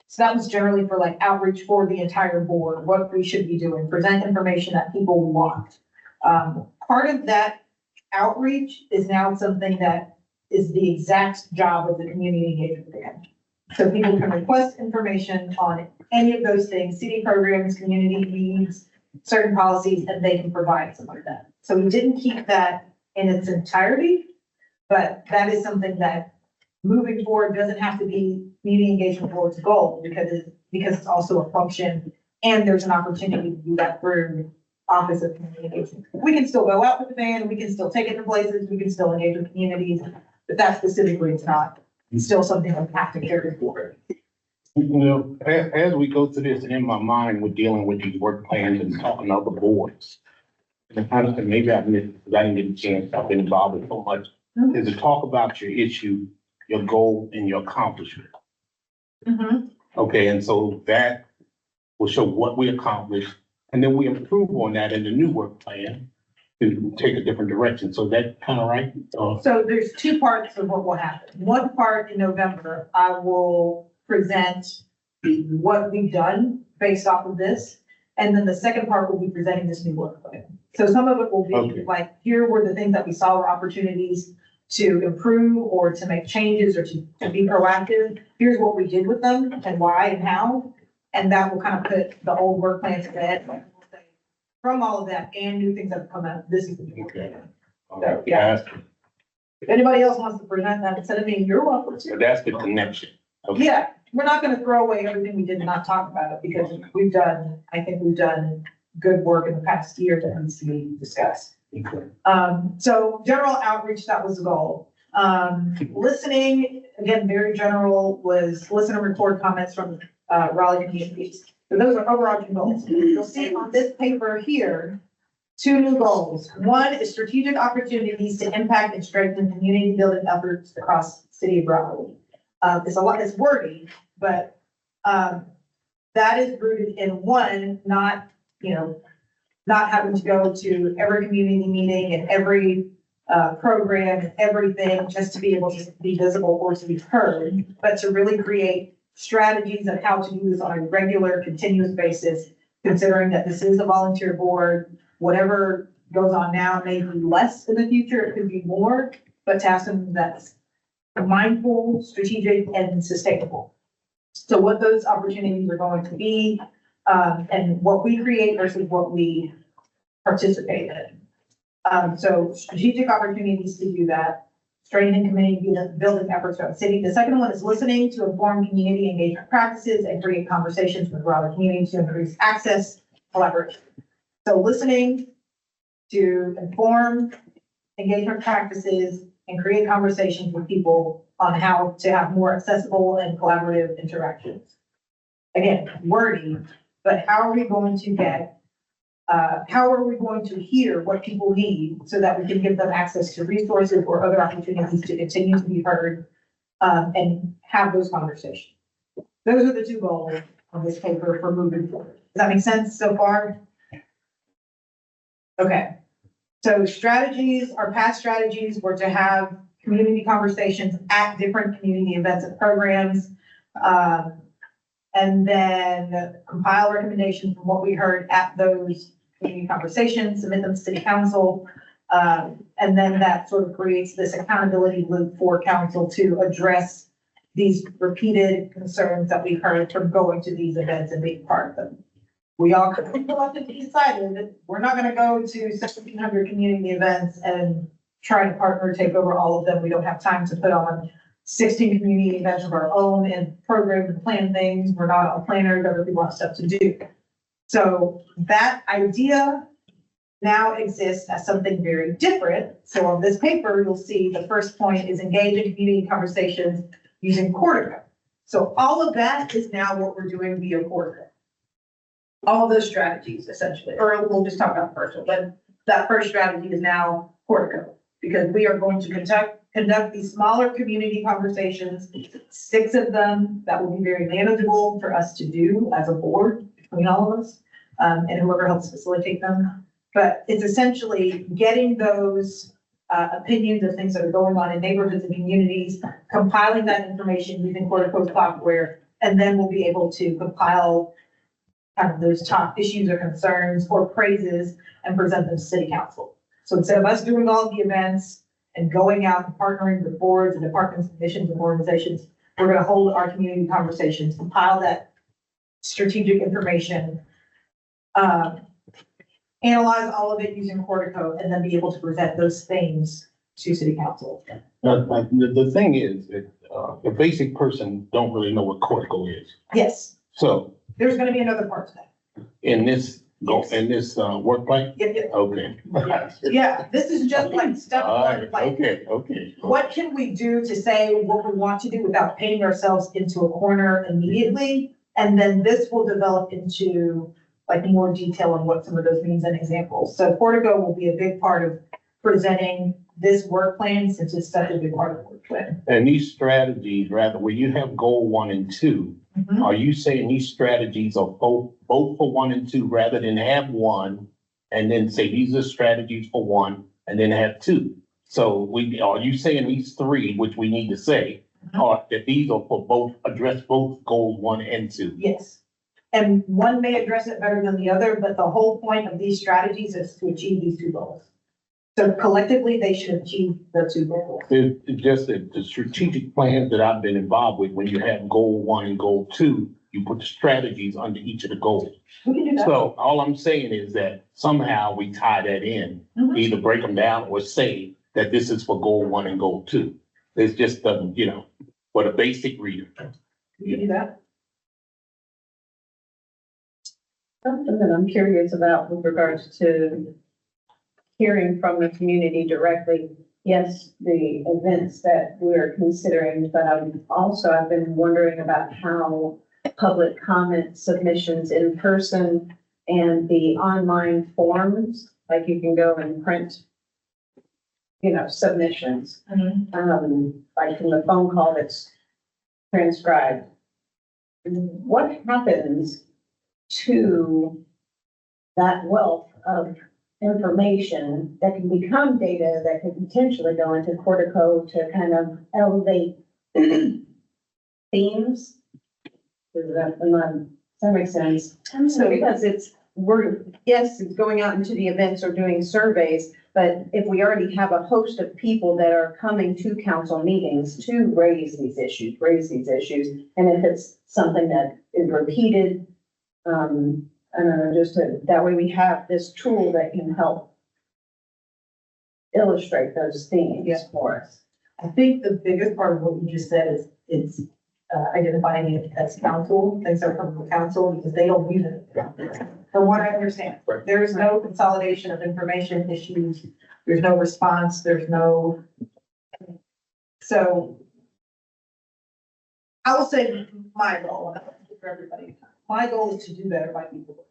So that was generally for like outreach for the entire board, what we should be doing, present information that people want. Part of that outreach is now something that is the exact job of the community engagement plan. So people can request information on any of those things, city programs, community needs, certain policies, and they can provide some of that. So we didn't keep that in its entirety, but that is something that moving forward doesn't have to be community engagement board's goal because it's also a function and there's an opportunity to do that through Office of Community Engagement. We can still go out with the band, we can still take it to places, we can still engage with communities, but that specifically is not, it's still something we have to carry forward. You know, as we go through this, in my mind, we're dealing with these work plans and talking to other boards. And maybe I didn't get a chance, I've been involved with so much, is to talk about your issue, your goal and your accomplishment. Okay, and so that will show what we accomplished, and then we improve on that in the new work plan to take a different direction. So that kind of right? So there's two parts of what will happen. One part in November, I will present what we've done based off of this. And then the second part will be presenting this new work plan. So some of it will be Okay. like, here were the things that we saw were opportunities to improve or to make changes or to be proactive. Here's what we did with them and why and how. And that will kind of put the old work plans to bed. But we'll say, from all of that and new things that have come out, this is the new plan. All right, yeah, If anybody else wants to present that instead of me, you're welcome so to. that's the connection. Okay. Yeah, we're not gonna throw away everything we did not talk about it because I think we've done good work in the past year that needs to be discussed. Okay. So general outreach, that was the goal. Listening, again, very general, was listen and record comments from, Raleigh communities. So those are overarching goals. You'll see on this paper here, two new goals. One is strategic opportunities to impact and strengthen community building efforts across the city of Raleigh. It's wordy, but, that is rooted in one, not having to go to every community meeting and every program and everything just to be able to be visible or to be heard, but to really create strategies of how to do this on a regular, continuous basis, considering that this is a volunteer board. Whatever goes on now may be less in the future, it could be more, but to have something that's mindful, strategic, and sustainable. So what those opportunities are going to be, and what we create versus what we participate in. So strategic opportunities to do that, strengthening community building efforts throughout the city. The second one is listening to inform community engagement practices and create conversations with Raleigh community to increase access, collaboration. So listening to inform engagement practices and create conversations with people on how to have more accessible and collaborative interactions. Again, wordy, but how are we going to get, how are we going to hear what people need so that we can give them access to resources or other opportunities to continue to be heard, and have those conversations? Those are the two goals of this paper for moving forward. Does that make sense so far? Okay. So strategies, our past strategies were to have community conversations at different community events and programs. And then compile recommendations from what we heard at those community conversations, submit them to city council. And then that sort of creates this accountability loop for council to address these repeated concerns that we've heard from going to these events and being part of them. We all collectively decided that we're not gonna go to 1,700 community events and try to partner, take over all of them. We don't have time to put on 16 community events of our own and program and plan things. We're not all planners, other people have stuff to do. So that idea now exists as something very different. So on this paper, you'll see the first point is engage in community conversations using Cortico. So all of that is now what we're doing via Cortico. All those strategies essentially, or we'll just talk about the first one, but that first strategy is now Cortico, because we are going to conduct these smaller community conversations, 6 of them that will be very manageable for us to do as a board between all of us, and whoever helps facilitate them. But it's essentially getting those opinions of things that are going on in neighborhoods and communities, compiling that information using Cortico software, and then we'll be able to compile kind of those top issues or concerns or praises and present them to city council. So instead of us doing all of the events and going out and partnering with boards and departments, commissions, and organizations, we're gonna hold our community conversations, compile that strategic information, analyze all of it using Cortico, and then be able to present those things to city council. The thing is, that, the basic person don't really know what Cortico is. Yes, So there's gonna be another part to that. in this, Yes. in this, work plan? Yeah, Okay. yeah, this is just like step All one, right, like, okay. what can we do to say what we want to do without painting ourselves into a corner immediately? And then this will develop into like more detail on what some of those means and examples. So Portico will be a big part of presenting this work plan since it's such a big part of the work plan. And these strategies, rather, where you have goal 1 and 2, are you saying these strategies are both for 1 and 2 rather than have 1 and then say these are strategies for 1 and then have 2? So are you saying these 3, which we need to say, are that these are for both, address both goals 1 and 2? Yes. And one may address it better than the other, but the whole point of these strategies is to achieve these 2 goals. So collectively, they should achieve the 2 goals. It's just that the strategic plans that I've been involved with, when you have goal 1 and goal 2, you put the strategies under each of the goals. We can do that. So all I'm saying is that somehow we tie that in, Mhm. either break them down or say that this is for goal 1 and goal 2. It just doesn't, for the basic reader. We can do that. Something that I'm curious about with regards to hearing from the community directly. Yes, the events that we're considering, but I've been wondering about how public comment submissions in person and the online forms, like you can go and print, submissions, like from the phone call that's transcribed. What happens to that wealth of information that can become data that could potentially go into Cortico to kind of elevate themes? Does that make sense? So because it's going out into the events or doing surveys, but if we already have a host of people that are coming to council meetings to raise these issues, and if it's something that is repeated, I don't know, that way we have this tool that can help illustrate those themes for us. I think the biggest part of what you just said is identifying it as council, things that are coming from council, because they don't use it. From what I understand, Right. there is no consolidation of information issues, there's no response, so I will say my goal, and I'll speak for everybody, my goal is to do better by people.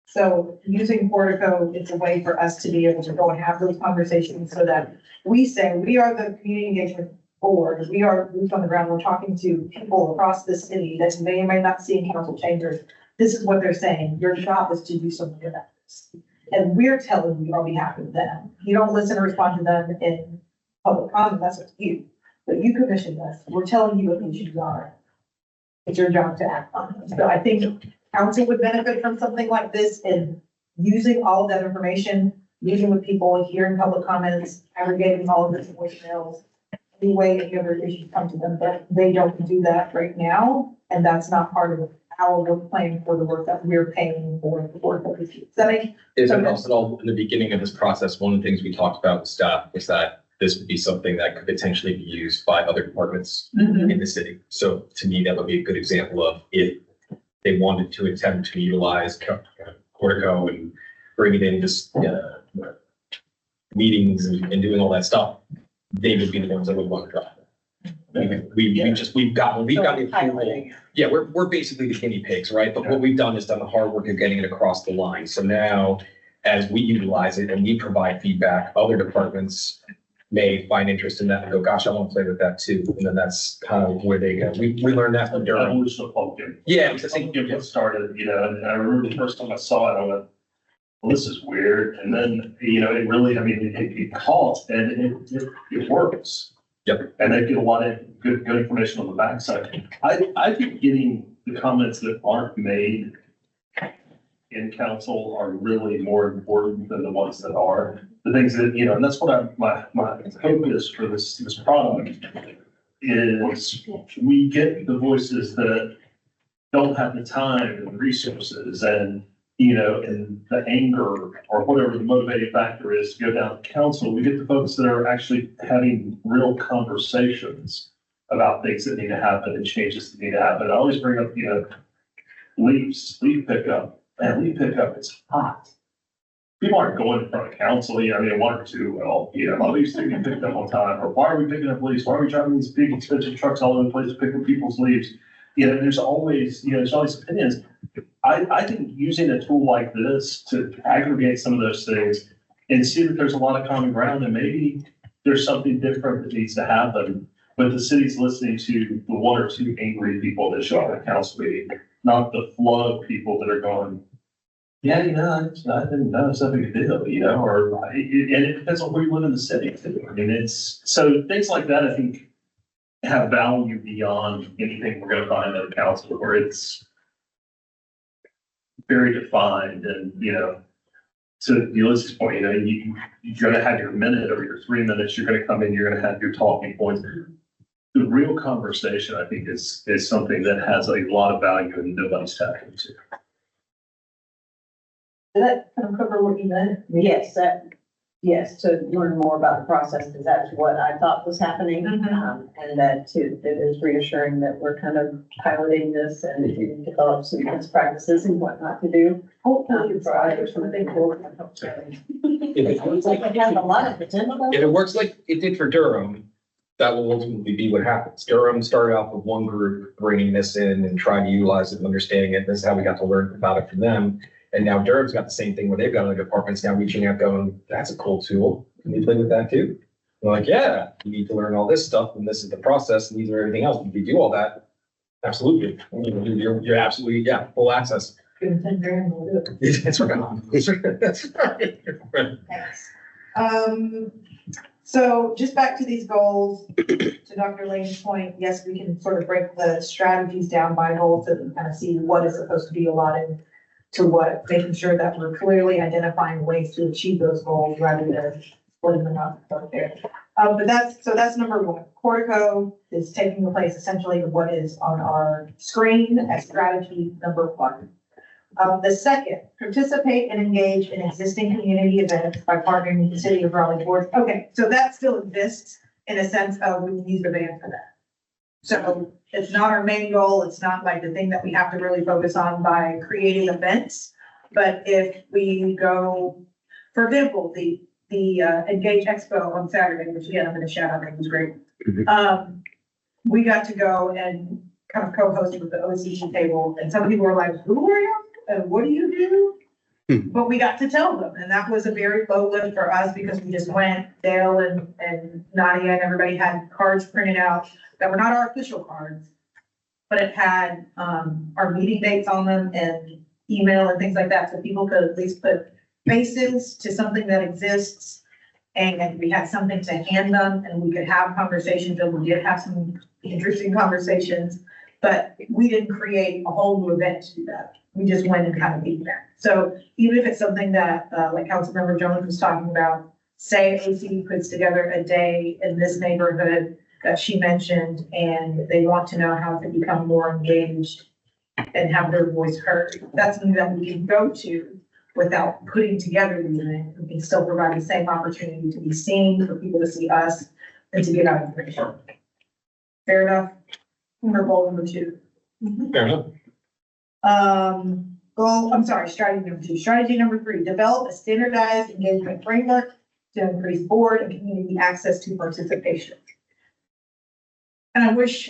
So using Portico, it's a way for us to be able to go and have those conversations so that we say, we are the community engagement board, we are boots on the ground, we're talking to people across the city that may or may not see in council chambers. This is what they're saying, your job is to do something about this. And we're telling you on behalf of them. You don't listen or respond to them in public comment, that's up to you. But you commissioned us, we're telling you what the issues are. It's your job to act on them. So I think council would benefit from something like this in using all of that information, meeting with people, hearing public comments, aggregating all of this voicemails. Any way any other issues come to them, but they don't do that right now. And that's not part of our work plan for the work that we're paying for the work that we do. Does that make? Is it also, in the beginning of this process, one of the things we talked about with staff was that this would be something that could potentially be used by other departments in the city. So to me, that would be a good example of if they wanted to attempt to utilize Cortico and bring it in just meetings and doing all that stuff, they would be the ones that would want to drive it. We've gotten the approval. Yeah, we're basically the guinea pigs, right? But what we've done is done the hard work of getting it across the line. So now, as we utilize it and we provide feedback, other departments may find interest in that and go, gosh, I want to play with that too. And then that's kind of where they go. We learned that from Durham. Evolution of pumpkin. Yeah, because I think Pumpkin started, and I remember the first time I saw it, I went, well, this is weird. And then, it really, it caught and it works. Yep. And they get a lot of good information on the backside. I think getting the comments that aren't made in council are really more important than the ones that are. The things that, and that's what my hope is for this product is we get the voices that don't have the time and the resources and the anger or whatever the motivating factor is to go down to council. We get the folks that are actually having real conversations about things that need to happen and changes that need to happen. I always bring up, leaf pickup. Man, leaf pickup is hot. People aren't going in front of council, one or two, leaves to get picked up on time, or why are we picking up leaves? Why are we driving these big expensive trucks all over the place to pick up people's leaves? There's always opinions. I think using a tool like this to aggregate some of those things and see that there's a lot of common ground and maybe there's something different that needs to happen, but the city's listening to the one or two angry people that show up at council meeting, not the flood of people that are going, yeah, I didn't know it's not a big deal, and it depends on where you live in the city. So things like that, I think, have value beyond anything we're gonna find at the council, where it's very defined and, to Ulysses' point, you're gonna have your minute or your 3 minutes, you're gonna come in, you're gonna have your talking points. the real conversation, I think, is something that has a lot of value and nobody's tapped into. Did that kind of cover what you meant? Yes, yes, to learn more about the process, because that's what I thought was happening. And that too, it is reassuring that we're kind of piloting this and to develop some best practices and what not to do. Hopefully, For others, I think It's like it has a lot of potential. If it works like it did for Durham, that will ultimately be what happens. Durham started off with one group bringing this in and trying to utilize it and understanding it. This is how we got to learn about it from them. And now Durham's got the same thing where they've got other departments now reaching out going, that's a cool tool. Can we play with that too? They're like, yeah, you need to learn all this stuff and this is the process and these are everything else. If you do all that, absolutely. You're absolutely, yeah, full access. $10 grand will do it. That's right. That's right. So just back to these goals, to Dr. Lane's point, yes, we can sort of break the strategies down by goals so that we kind of see what is supposed to be allotted to what, making sure that we're clearly identifying ways to achieve those goals rather than splitting them up there. But that's number one. Cortico is taking the place essentially of what is on our screen as strategy number one. The second, participate and engage in existing community events by partnering with the city of Raleigh board. Okay, so that still exists in a sense of we use the van for that. So it's not our main goal. It's not like the thing that we have to really focus on by creating events. But if we go, for example, the Engage Expo on Saturday, which again, I'm going to shout out, it was great. We got to go and kind of co-host with the OCG table, and some people were like, who are you? And what do you do? But we got to tell them, and that was a very low lift for us because we just went, Dale and Nadia and everybody had cards printed out that were not our official cards, but it had our meeting dates on them and email and things like that, so people could at least put faces to something that exists. And we had something to hand them and we could have conversations, and we did have some interesting conversations, but we didn't create a whole new event to do that. We just went and kind of beat that. So even if it's something that, like Councilmember Jones was talking about, say OCD puts together a day in this neighborhood that she mentioned, and they want to know how to become more engaged and have their voice heard. That's something that we can go to without putting together the event. We can still provide the same opportunity to be seen, for people to see us, and to get out information. Fair enough? Or goal number two. Fair enough. Strategy number two. Strategy number three, develop a standardized engagement framework to increase board and community access to participation. And I wish,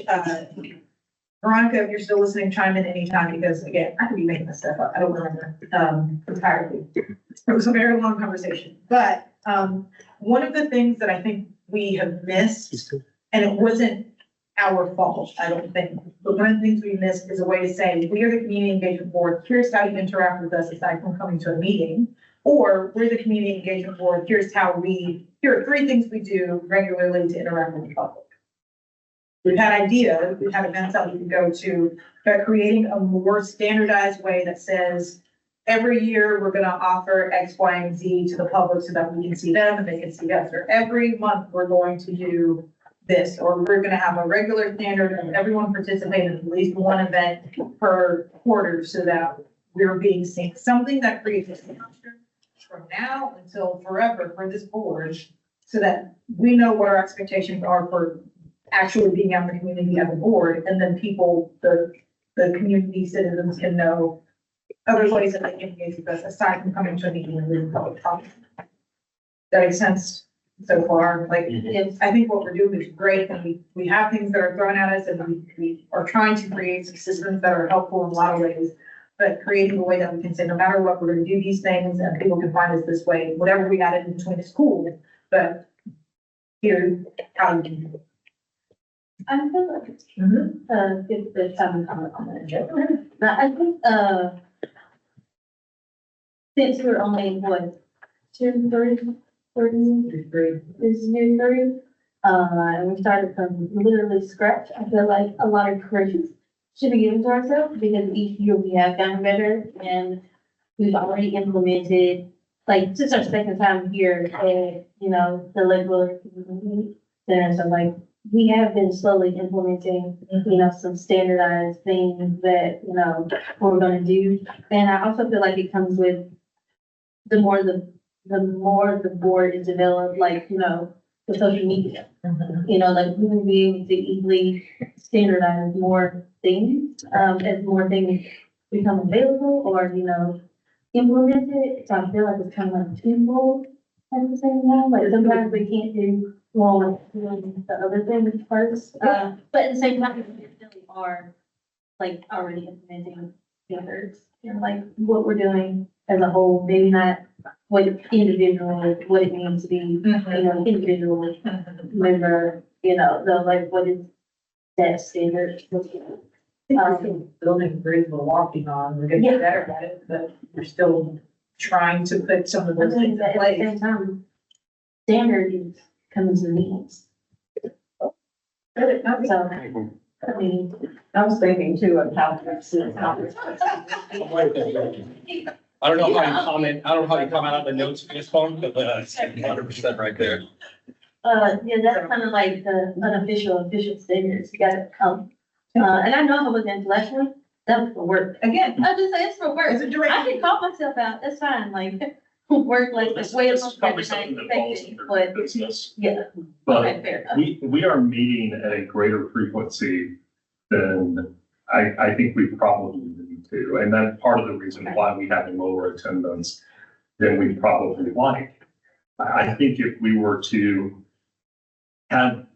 Veronica, if you're still listening, chime in anytime, because again, I could be making this stuff up. I don't remember, entirely. It was a very long conversation, but, one of the things that I think we have missed, and it wasn't our fault, I don't think, but one of the things we missed is a way to say, we are the community engagement board, here's how you interact with us aside from coming to a meeting, or we're the community engagement board, here are 3 things we do regularly to interact with the public. We've had ideas, we've had events that we can go to, but creating a more standardized way that says, every year we're gonna offer X, Y, and Z to the public so that we can see them and they can see us, or every month we're going to do this, or we're gonna have a regular standard of everyone participating in at least one event per quarter so that we're being seen. Something that creates a structure from now until forever for this board, so that we know what our expectations are for actually being out in the community as a board, and then people, the community citizens can know other ways that they can engage with us aside from coming to a meeting and reading public comment. That makes sense so far. Like, I think what we're doing is great, and we have things that are thrown at us, and we are trying to create some systems that are helpful in a lot of ways. But creating a way that we can say, no matter what, we're gonna do these things, and people can find us this way. Whatever we added in between is cool, but here's how you can do it. I feel like it's, if there's time on that. Now, I think, since we're only, what, 2:30, 30, this is year 3, and we started from literally scratch, I feel like a lot of credit should be given to ourselves, because each year we have gotten better, and we've already implemented, like, since our second time here, the Lakewood Center, so like, we have been slowly implementing, some standardized things that, we're gonna do. And I also feel like it comes with the more the board is developed, like, the social media. Like we will be able to easily standardize more things, as more things become available or, implemented. So I feel like it's kind of like twofold at the same time. Like sometimes we can't do well doing the other things first. But at the same time, we really are like already implementing standards and like what we're doing as a whole, maybe not what individual, what it means to be, individual member, the like, what is that standard? Building bridge we're walking on, we're getting Yeah. better at it, but we're still trying to put some of I those think things that in at the place. same time, standard is coming to meetings. So, I mean, I was thinking too of how. I don't know how you comment, I don't know how you comment on the notes for this phone, but, 100% right there. yeah, that's kind of like the unofficial, official standards, you gotta come. And I know if I was intellectual, that was for work. Again, I just say it's for work. it's a direct. I can call myself out, that's fine, like, work, like, This way this longer is probably than I something that falls expected, under but, business, yeah, but okay, fair enough. we are meeting at a greater frequency than I think we probably need to. And that's part of the reason why we have a lower attendance than we probably like. I think if we were to have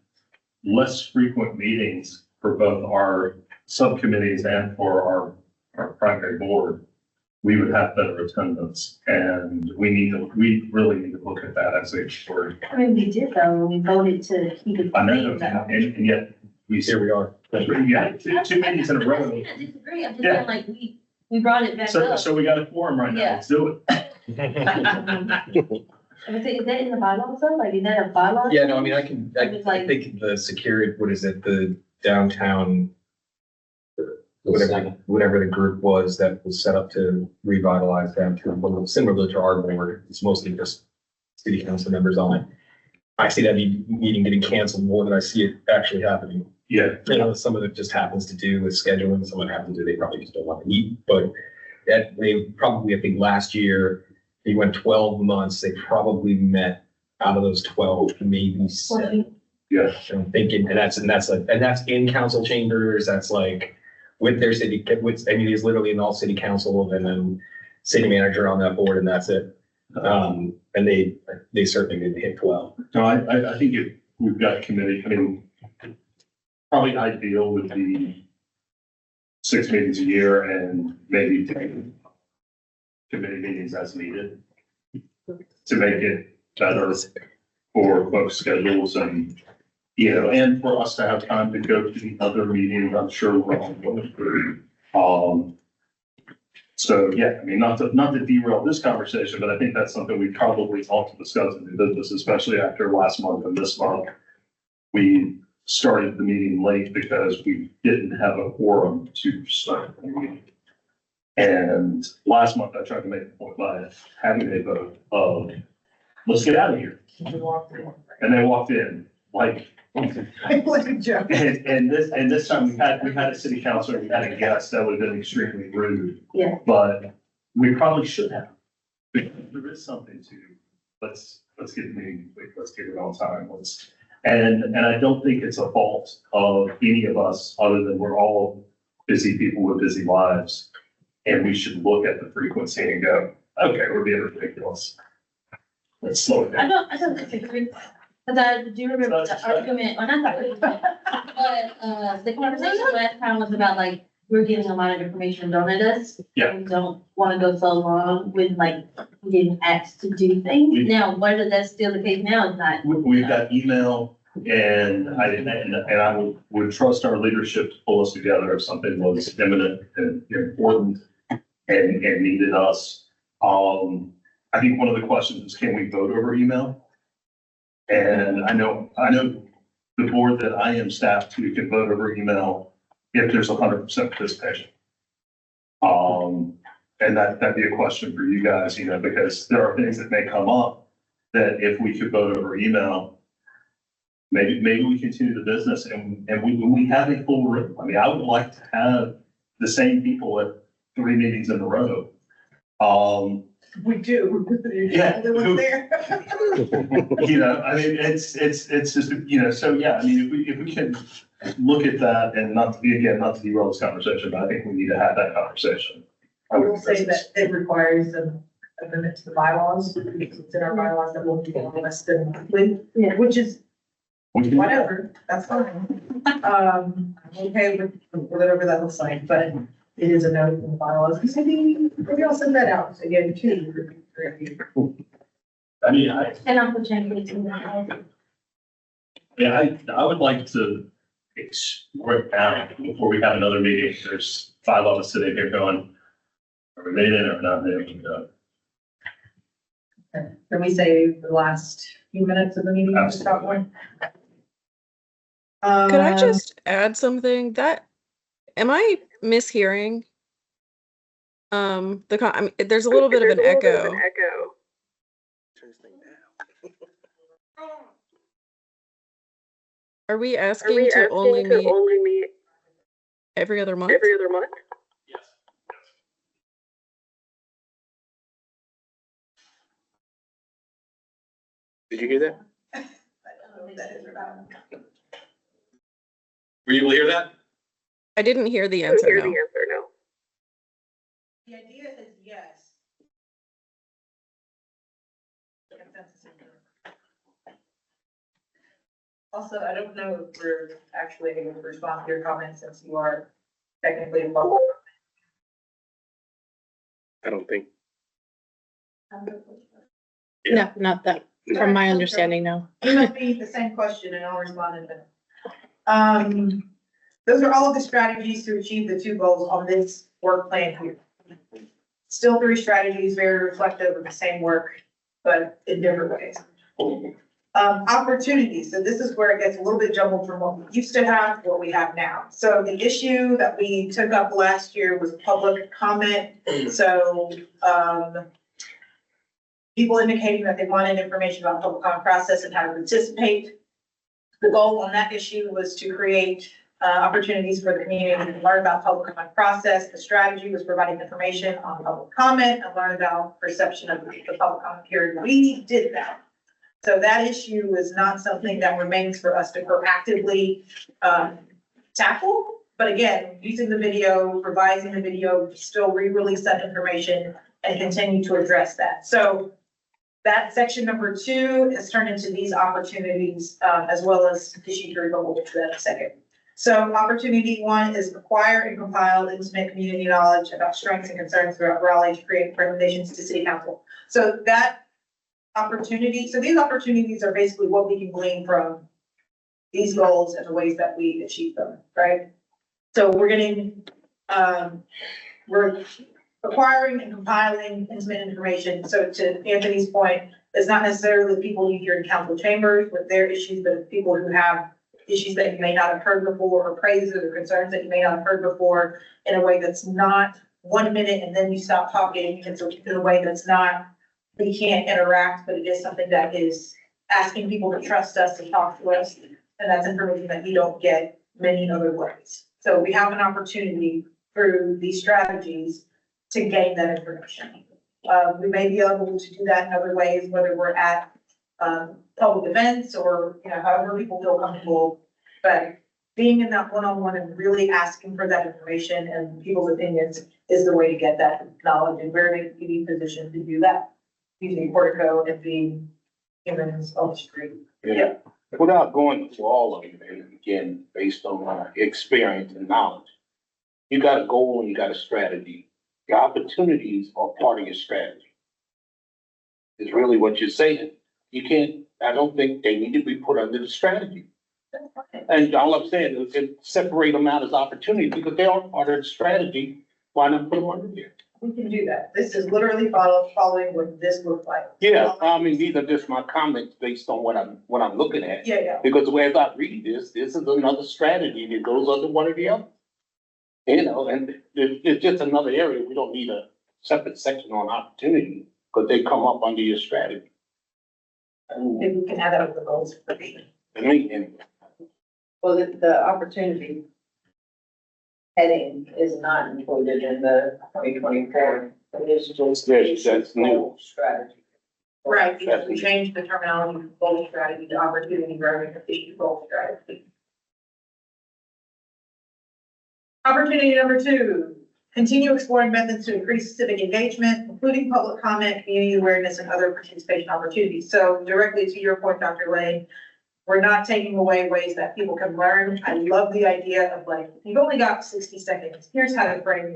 less frequent meetings for both our subcommittees and for our primary board, we would have better attendance. And we really need to look at that as a board. I mean, we did though, we voted to keep it. I know, clean, though. and yet we Here we are. yeah, two meetings in a I'm row. not saying I disagree, I'm just Yeah. saying like, we brought it back So, up. so we got a forum right now. Yeah. Let's do it. I would say, is that in the bylaws though? Like, is that a bylaw? Yeah, no, I mean, I think the security, what is it, the downtown, whatever the group was that was set up to revitalize downtown, similar to our board, it's mostly just city council members on it. I see that meeting getting canceled more than I see it actually happening. Yeah. Some of it just happens to do with scheduling, some of it happens to do, they probably just don't want to meet, but that they probably, I think last year, they went 12 months, they probably met out of those 12, maybe 7. Yeah. So I'm thinking, and that's in council chambers, that's like with their city, it's literally in all city council and then city manager on that board and that's it. And they certainly didn't hit 12. No, I think if we've got committee, I mean, probably ideal would be 6 meetings a year and maybe 10 committee meetings as needed to make it better for folks' schedules and, and for us to have time to go to the other meetings. I'm sure we're all going through. So, yeah, I mean, not to derail this conversation, but I think that's something we probably ought to discuss in the business, especially after last month and this month. We started the meeting late because we didn't have a quorum to start the meeting. And last month I tried to make a point by having a vote of, let's get out of here. And they walked in like, Like a joke. and this time we had a city councilor, we had a guest that would have been extremely rude. Yeah. But we probably should have. Because there is something to, let's get the meeting complete, let's get it on time, and I don't think it's a fault of any of us, other than we're all busy people with busy lives. And we should look at the frequency and go, okay, we're being ridiculous. Let's slow it I down. don't disagree, because I do remember the argument, or not the argument, but, the conversation last time was about like, we're getting a lot of information thrown at us. Yeah. We don't want to go so long with like getting asked to do things. Now, whether that's still the case now is not. We've got email and I would trust our leadership to pull us together if something was imminent and important and needed us. I think one of the questions is, can we vote over email? And I know the board that I am staffed to can vote over email if there's 100% participation. And that'd be a question for you guys, because there are things that may come up that if we could vote over email, maybe we continue the business and we have a full room. I mean, I would like to have the same people at 3 meetings in a row. We do. Yeah. The ones there. You know, I mean, it's just, you know, so yeah, I mean, if we can look at that and not to be, again, not to derail this conversation, but I think we need to have that conversation. I will say that it requires an amendment to the bylaws, because it's in our bylaws that we'll be doing less than monthly, Yeah. which is We can- whatever, that's fine. I'm okay with whatever that looks like, but it is a note in the bylaws, because maybe I'll send that out again too. I mean, And I'll put changes in that. yeah, I would like to explore it now before we have another meeting. There's 5 of us sitting here going, are we made it or not made it? Can we say the last few minutes of the meeting, just about one? Could I just add something that, am I mishearing? I mean, there's a little bit of an echo. Turn this thing down. Are we asking to only meet every other month? Yes. Did you hear that? Were you able to hear that? I didn't hear the answer, no. The idea is yes. Also, I don't know if we're actually able to respond to your comments since you are technically involved. I don't think. No, not that, from my understanding, no. Email me the same question and I'll respond in a minute. Those are all of the strategies to achieve the 2 goals on this work plan here. Still 3 strategies, very reflective of the same work, but in different ways. Opportunities, so this is where it gets a little bit jumbled from what we used to have to what we have now. So the issue that we took up last year was public comment. So, people indicating that they wanted information about public comment process and how to participate. The goal on that issue was to create opportunities for the community to learn about public comment process. The strategy was providing information on public comment and learn about perception of the public comment period. We did that. So that issue is not something that remains for us to proactively tackle. But again, using the video, revising the video, still re-release that information and continue to address that. So that section number 2 is turned into these opportunities, as well as issue 3, but we'll get to that in a second. So opportunity 1 is acquire and compile intimate community knowledge about strengths and concerns throughout Raleigh to create recommendations to city council. So that opportunity, so these opportunities are basically what we can glean from these goals and the ways that we achieve them, right? So we're getting, we're acquiring and compiling intimate information. So to Anthony's point, it's not necessarily the people you hear in council chambers with their issues, but people who have issues that you may not have heard before, or praises or concerns that you may not have heard before, in a way that's not 1 minute and then you stop talking. It's in a way that's not, we can't interact, but it is something that is asking people to trust us and talk to us. And that's information that you don't get many other ways. So we have an opportunity through these strategies to gain that information. We may be able to do that in other ways, whether we're at public events or, you know, however people feel comfortable. But being in that one-on-one and really asking for that information and people's opinions is the way to get that knowledge, and we're in a unique position to do that, using Portico and being humans on the street. Yeah, without going through all of it, and again, based on my experience and knowledge, you got a goal and you got a strategy. Your opportunities are part of your strategy. Is really what you're saying. You can't, I don't think they need to be put under the strategy. And all I'm saying is separate them out as opportunities because they are part of the strategy. Why not put them under there? We can do that. This is literally following what this looks like. Yeah, I mean, these are just my comments based on what I'm looking at. Yeah. Because as I read this is another strategy that goes under one or the other. You know, and it's just another area. We don't need a separate section on opportunity because they come up under your strategy. Maybe we can add that with the goals for me. I mean, Well, the opportunity heading is not included in the 2024 initial. that's new. Strategy. Right, because we changed the terminology from goal strategy to opportunity driving efficient goal strategy. Opportunity number 2, continue exploring methods to increase civic engagement, including public comment, community awareness, and other participation opportunities. So directly to your point, Dr. Lane, we're not taking away ways that people can learn. I love the idea of like, you've only got 60 seconds. Here's how to frame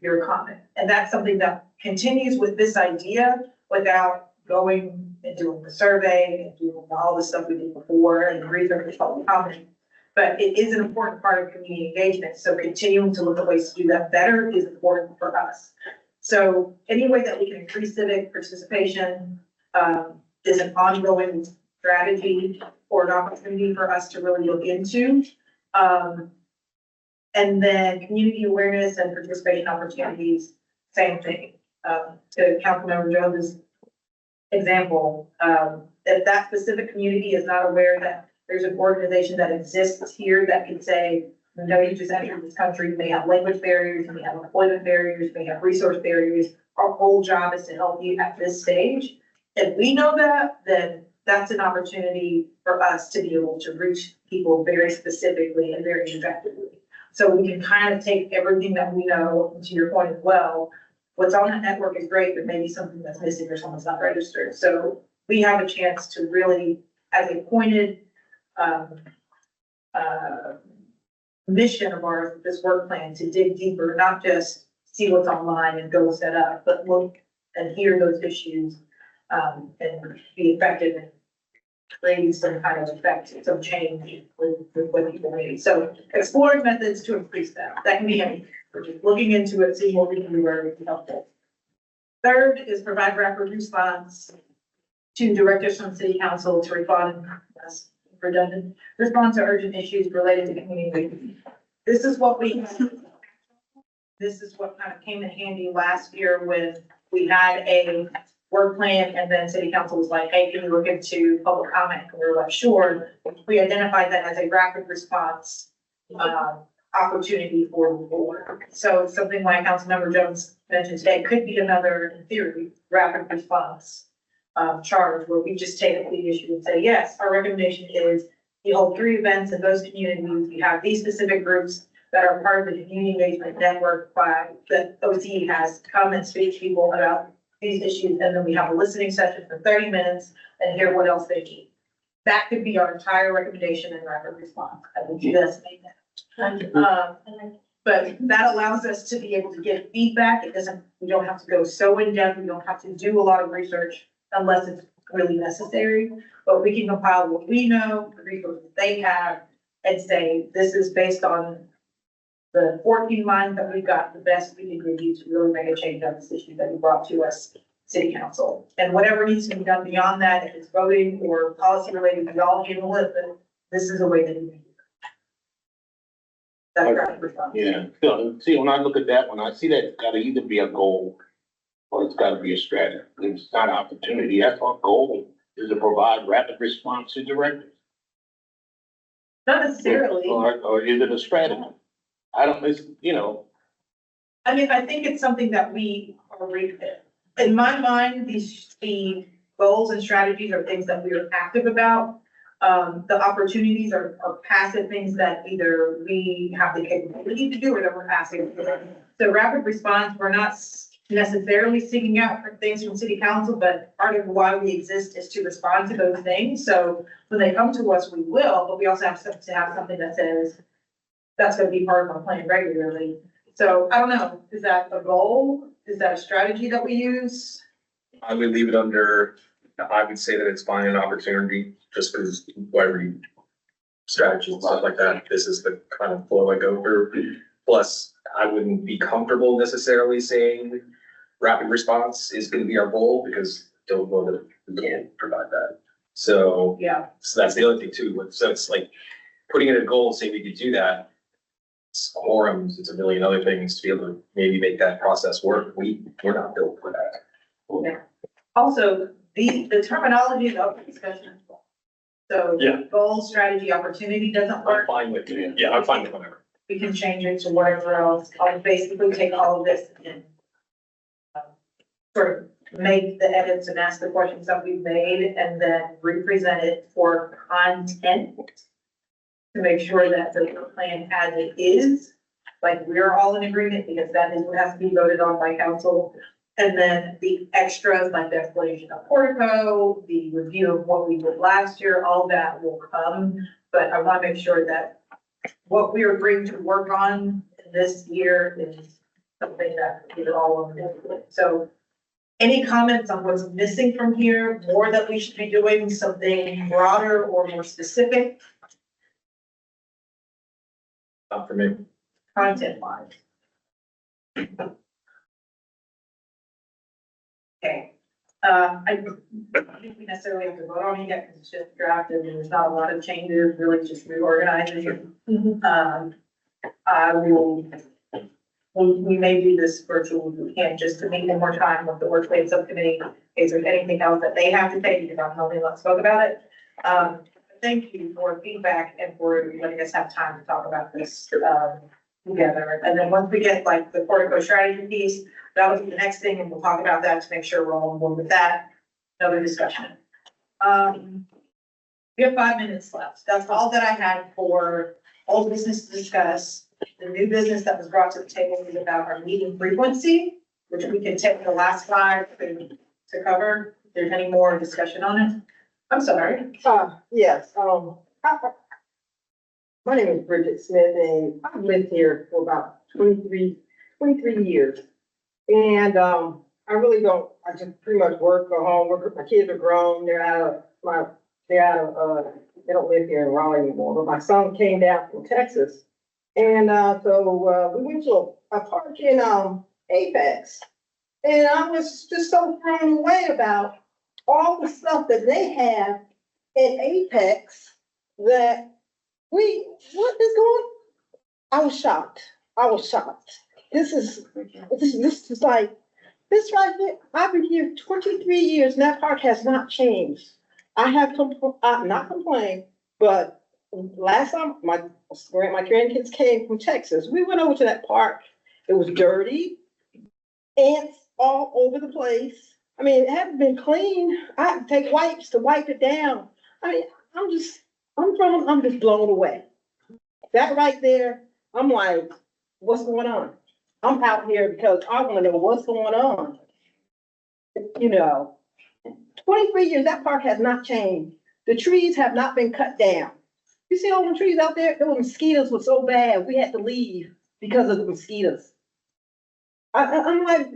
your comment. And that's something that continues with this idea without going and doing the survey and doing all the stuff we did before and the research and public comment. But it is an important part of community engagement. So continuing to look at ways to do that better is important for us. So any way that we can increase civic participation is an ongoing strategy or an opportunity for us to really look into. And then community awareness and participation opportunities, same thing. To Councilmember Jones's example, if that specific community is not aware that there's an organization that exists here that can say, no, you just entered this country, you may have language barriers, you may have employment barriers, you may have resource barriers. Our whole job is to help you at this stage. If we know that, then that's an opportunity for us to be able to reach people very specifically and very effectively. So we can kind of take everything that we know, and to your point as well, what's on that network is great, but maybe something that's missing or someone's not registered. So we have a chance to really, as a pointed mission of ours, this work plan, to dig deeper, not just see what's online and go set up, but look and hear those issues and be effective in creating some kind of effect, some change with what people need. So exploring methods to increase that. That can be anything. We're just looking into it, seeing what we can do where we can help it. Third is provide rapid response to directives from city council to respond, that's redundant, respond to urgent issues related to community. This is what this is what kind of came in handy last year when we had a work plan and then city council was like, hey, can you look into public comment? And we were like, sure. We identified that as a rapid response opportunity for the board. So something like Councilmember Jones mentioned today could be another, in theory, rapid response charge where we just take up the issue and say, yes, our recommendation is you hold 3 events in those communities. You have these specific groups that are part of the community engagement network by the OC has come and speak to people about these issues. And then we have a listening session for 30 minutes and hear what else they need. That could be our entire recommendation in rapid response. I would just make that. But that allows us to be able to get feedback. It doesn't, we don't have to go so in depth. We don't have to do a lot of research unless it's really necessary. But we can compile what we know, the resources they have, and say, this is based on the 14 lines that we've got, the best we can give you to really make a change on this issue that you brought to us, city council. And whatever needs to be done beyond that, if it's voting or policy related, we all handle it, but this is a way that we can do it. That's right. Response. Yeah, so, see, when I look at that one, I see that it's gotta either be a goal or it's gotta be a strategy. It's not an opportunity. That's our goal, is to provide rapid response to directives. Not necessarily. Or is it a strategy? I don't, it's, you know. I mean, I think it's something that we are, in my mind, the goals and strategies are things that we are active about. The opportunities are passive things that either we have the capability to do or that we're asking for. So rapid response, we're not necessarily seeking out for things from city council, but part of why we exist is to respond to those things. So when they come to us, we will, but we also have to have something that says, that's gonna be part of our plan regularly. So I don't know, is that a goal? Is that a strategy that we use? I would leave it under, I would say that it's finding an opportunity, just because why read strategies and stuff like that. This is the kind of flow I go through. Plus, I wouldn't be comfortable necessarily saying rapid response is gonna be our goal, because I don't know that we can provide that. So, Yeah. so that's the other thing too. So it's like putting in a goal, saying we could do that. It's quorums, it's a million other things to be able to maybe make that process work. We're not built for that. Yeah. Also, the terminology of the open discussion, So Yeah. goal, strategy, opportunity doesn't I'm work. fine with it. Yeah, I'm fine with whatever. We can change it to whatever else. I'll basically take all of this and sort of make the edits and ask the questions that we've made and then represent it for content to make sure that the plan as it is, like we're all in agreement because that is what has to be voted on by council. And then the extras, like the explanation of portico, the review of what we did last year, all that will come. But I want to make sure that what we are bringing to work on this year is something that we're all on board with. So any comments on what's missing from here, more that we should be doing, something broader or more specific, Not for me. content wise? Okay, I don't think we necessarily have to vote on it yet because it's just drafted and there's not a lot of changes, really just reorganizing. I will, we may do this virtual, we can just to meet one more time with the workplace subcommittee, in case there's anything else that they have to take, because I'm only let's spoke about it. Thank you for feedback and for letting us have time to talk about this, together. And then once we get like the portico strategy piece, that was the next thing, and we'll talk about that to make sure we're all on board with that. Another discussion. We have 5 minutes left. That's all that I had for old business to discuss. The new business that was brought to the table is about our meeting frequency, which we can take the last 5 to cover. If there's any more discussion on it. I'm sorry. Yes, my name is Bridget Smith and I've lived here for about 23 years. And, I really don't, I just pretty much work, go home, work, my kids are grown, they don't live here in Raleigh anymore, but my son came down from Texas. And, so, we went to a park in, Apex. And I was just so thrown away about all the stuff that they have in Apex that what is going? I was shocked. This is like, this right here, I've been here 23 years and that park has not changed. I have not complained, but last time my grandkids came from Texas, we went over to that park. It was dirty, ants all over the place. I mean, it hadn't been clean. I had to take wipes to wipe it down. I mean, I'm just blown away. That right there, I'm like, what's going on? I'm out here because I want to know what's going on. 23 years, that park has not changed. The trees have not been cut down. You see all the trees out there? The mosquitoes were so bad, we had to leave because of the mosquitoes. I'm like,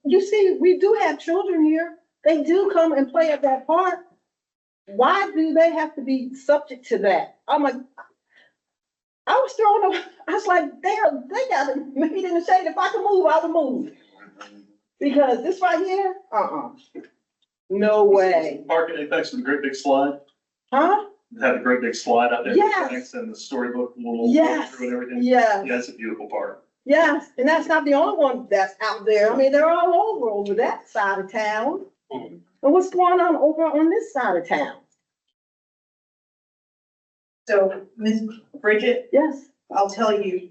you see, we do have children here. They do come and play at that park. Why do they have to be subject to that? I'm like, I was thrown up. I was like, they got it made in the shade. If I could move, I would move. Because this right here, no way. Park at Apex with a great big slide. Huh? It had a great big slide out there. Yes. And the storybook will Yes. through and everything. Yes. Yeah, it's a beautiful park. Yes, and that's not the only one that's out there. I mean, they're all over that side of town. And what's going on over on this side of town? So, Ms. Bridget, Yes. I'll tell you,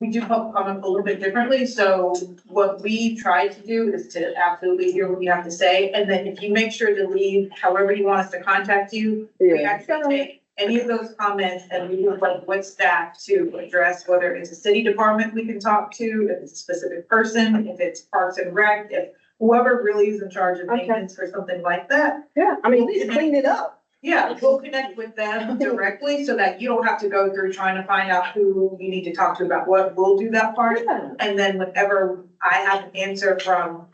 we do public comment a little bit differently, so what we try to do is to absolutely hear what you have to say, and then if you make sure to leave however you want us to contact you, we Yeah. actually take any of those comments and we would like with staff to address whether it's a city department we can talk to, if it's a specific person, if it's Parks and Rec, if whoever really is in charge of Okay. maintenance for something like that. Yeah, I mean, at least clean it up. Yeah, we'll connect with them directly so that you don't have to go through trying to find out who you need to talk to about what. We'll do that part. Yeah. And then whenever I have an answer from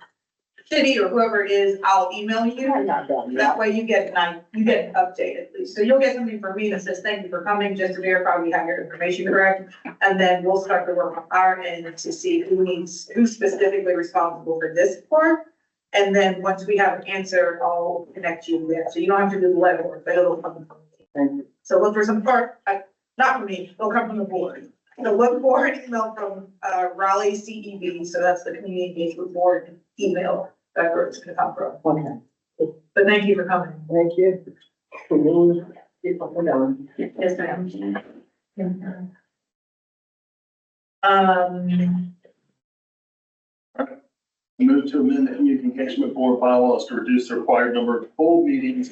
city or whoever it is, I'll email you. I'm not done. That way you get an update at least. So you'll get something from me that says, thank you for coming, just to verify we have your information correct. And then we'll start to work on our end to see who's specifically responsible for this part. And then once we have an answer, I'll connect you with, so you don't have to do the legwork, but it'll come from me. So look for some part, not from me, it'll come from the board. So look for an email from, Raleigh CEB, so that's the Community Engagement Board email, that's where it's gonna come from. Okay. But thank you for coming. Thank you. Keep on going. Yes, ma'am. Move to amend the community engagement board bylaws to reduce the required number of full meetings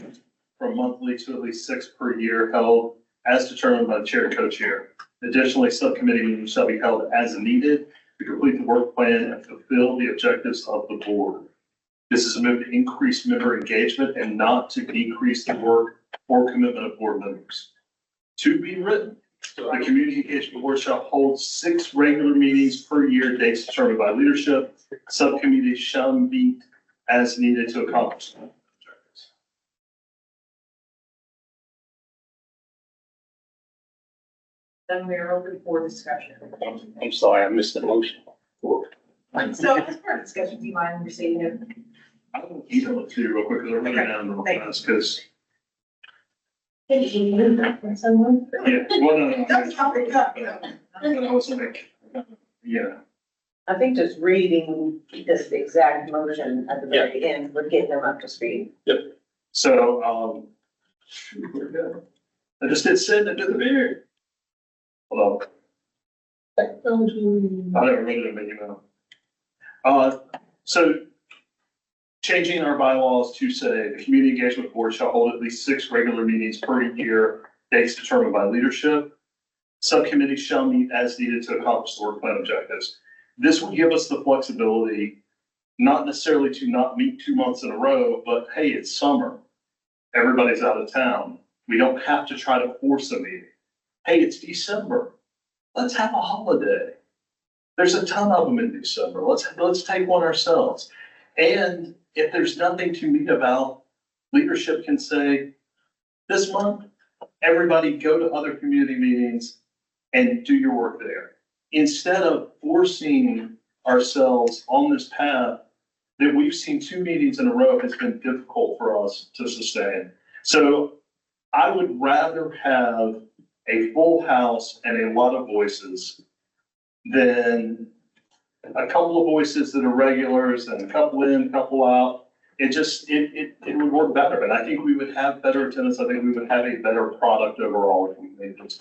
from monthly to at least 6 per year held as determined by the chair and co-chair. Additionally, subcommittee meetings shall be held as needed to complete the work plan and fulfill the objectives of the board. This is a move to increase member engagement and not to decrease the work or commitment of board members. To be written, the community engagement board shall hold 6 regular meetings per year, dates determined by leadership. Subcommittees shall meet as needed to accomplish the objectives. Then we are open for discussion. I'm sorry, I missed the motion. So as part of discussion, do you mind receiving it? I will email it to you real quick because I wrote it down real fast because, Did you move that from someone? yeah, well, no. That's how we got, I was like, yeah. I think just reading this exact motion at the very end would get them up to speed. So, I just did send it to the beard. Hold on. I never read it in my email. So changing our bylaws to say the community engagement board shall hold at least 6 regular meetings per year, dates determined by leadership. Subcommittees shall meet as needed to accomplish the work plan objectives. This will give us the flexibility, not necessarily to not meet 2 months in a row, but hey, it's summer. Everybody's out of town. We don't have to try to force a meeting. Hey, it's December. Let's have a holiday. There's a ton of them in December. Let's take one ourselves. And if there's nothing to meet about, leadership can say, this month, everybody go to other community meetings and do your work there. Instead of forcing ourselves on this path that we've seen 2 meetings in a row has been difficult for us to sustain. So I would rather have a full house and a lot of voices than a couple of voices that are regulars and a couple in, couple out. It would work better. And I think we would have better attendance. I think we would have a better product overall if we made this.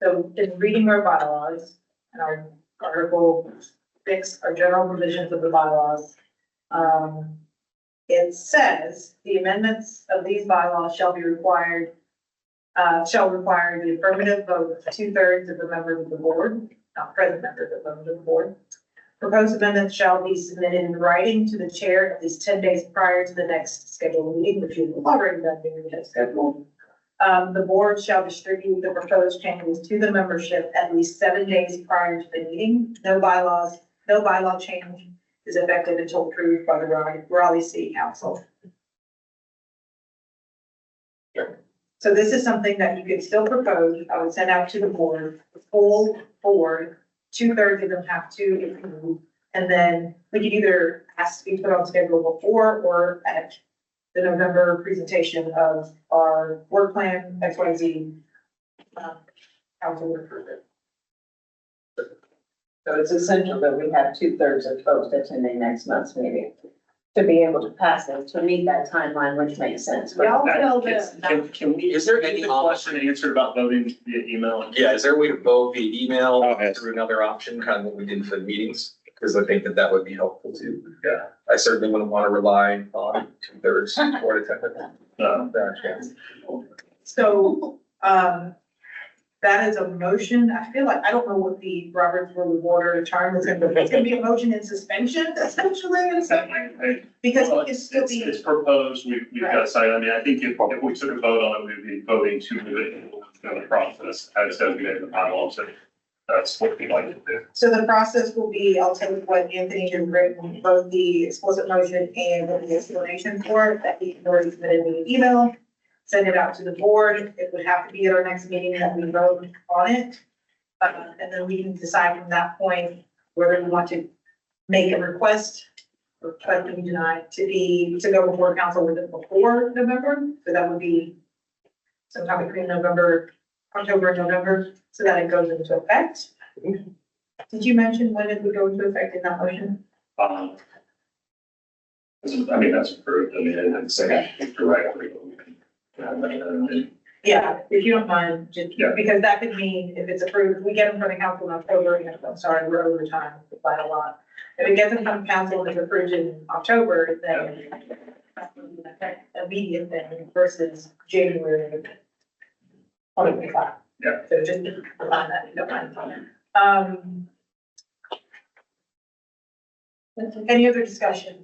So in reading our bylaws and our article 6, our general provisions of the bylaws, it says the amendments of these bylaws shall require the affirmative vote of 2/3 of the members of the board, not present members of the members of the board. Proposed amendments shall be submitted in writing to the chair at least 10 days prior to the next scheduled meeting, which is already done being scheduled. The board shall distribute the proposed changes to the membership at least 7 days prior to the meeting. No bylaw change is effective until approved by the Raleigh City Council. So this is something that you could still propose. I would send out to the board, the full board, 2/3 of them have to approve. And then we could either ask to be put on schedule before or at the November presentation of our work plan, XYZ. Council would approve it. So it's essential that we have 2/3 of folks attending next month's meeting to be able to pass it, to meet that timeline, which makes sense. Y'all tell them. Can we, is there any The question answered about voting via email? Yeah, is there a way to vote via email I'll ask. through another option, kind of what we did for the meetings? Because I think that would be helpful too. Yeah. I certainly wouldn't want to rely on 2/3 board attendance. So, that is a motion. I feel like, I don't know what the Robert's Rule of Order term is, but it's gonna be a motion in suspension essentially in some way. Because Well, it can still be. It's proposed, we've got to say, I mean, I think if we took a vote on it, we'd be voting to move it through the process as designated in the bylaws. So that's what we'd like to do. So the process will be, I'll take what Anthony has written, both the explicit motion and the explanation for it, that he already submitted me an email. Send it out to the board. It would have to be at our next meeting that we vote on it. And then we can decide from that point whether we want to make a request or question tonight to go before council with it before November. So that would be sometime between October and November, so that it goes into effect. Did you mention when it would go into effect in that motion? I mean, that's approved, I mean, and say directly. Yeah, if you don't mind, just, Yeah. because that could mean if it's approved, if we get them from the council in October, I'm sorry, we're over time by a lot. If it gets them from council and it's approved in October, then immediate then versus January. 2025. Yeah. So just remind that, you don't mind. Any other discussion?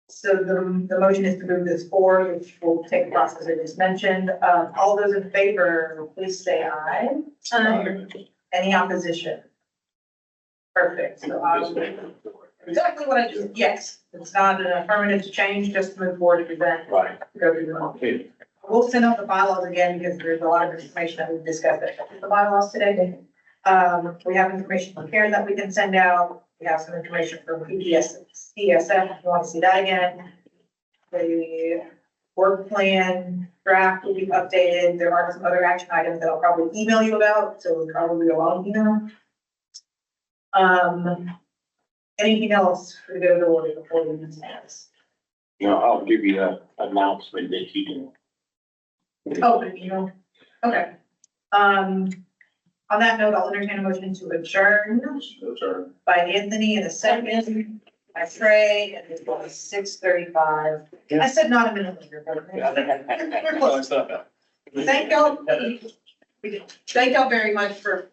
So the motion is to move this forward, which will take the process I just mentioned. All those in favor, please say aye. Any opposition? Perfect, so exactly what I just, yes, it's not an affirmative change, just to move forward to present. Right. Go through the motion. We'll send out the bylaws again because there's a lot of information that we've discussed with the bylaws today. We have information from Karen that we can send out. We have some information from CSF, if you want to see that again. The work plan draft will be updated. There are some other action items that I'll probably email you about, so it'll probably be a long email. Anything else for the good of the order before we move next? I'll give you an announcement that you can. Oh, you know, okay. On that note, I'll entertain a motion to adjourn by Anthony in a second, by Trey, and it was 6:35. I said not a minute later, but we're close. Thank y'all very much for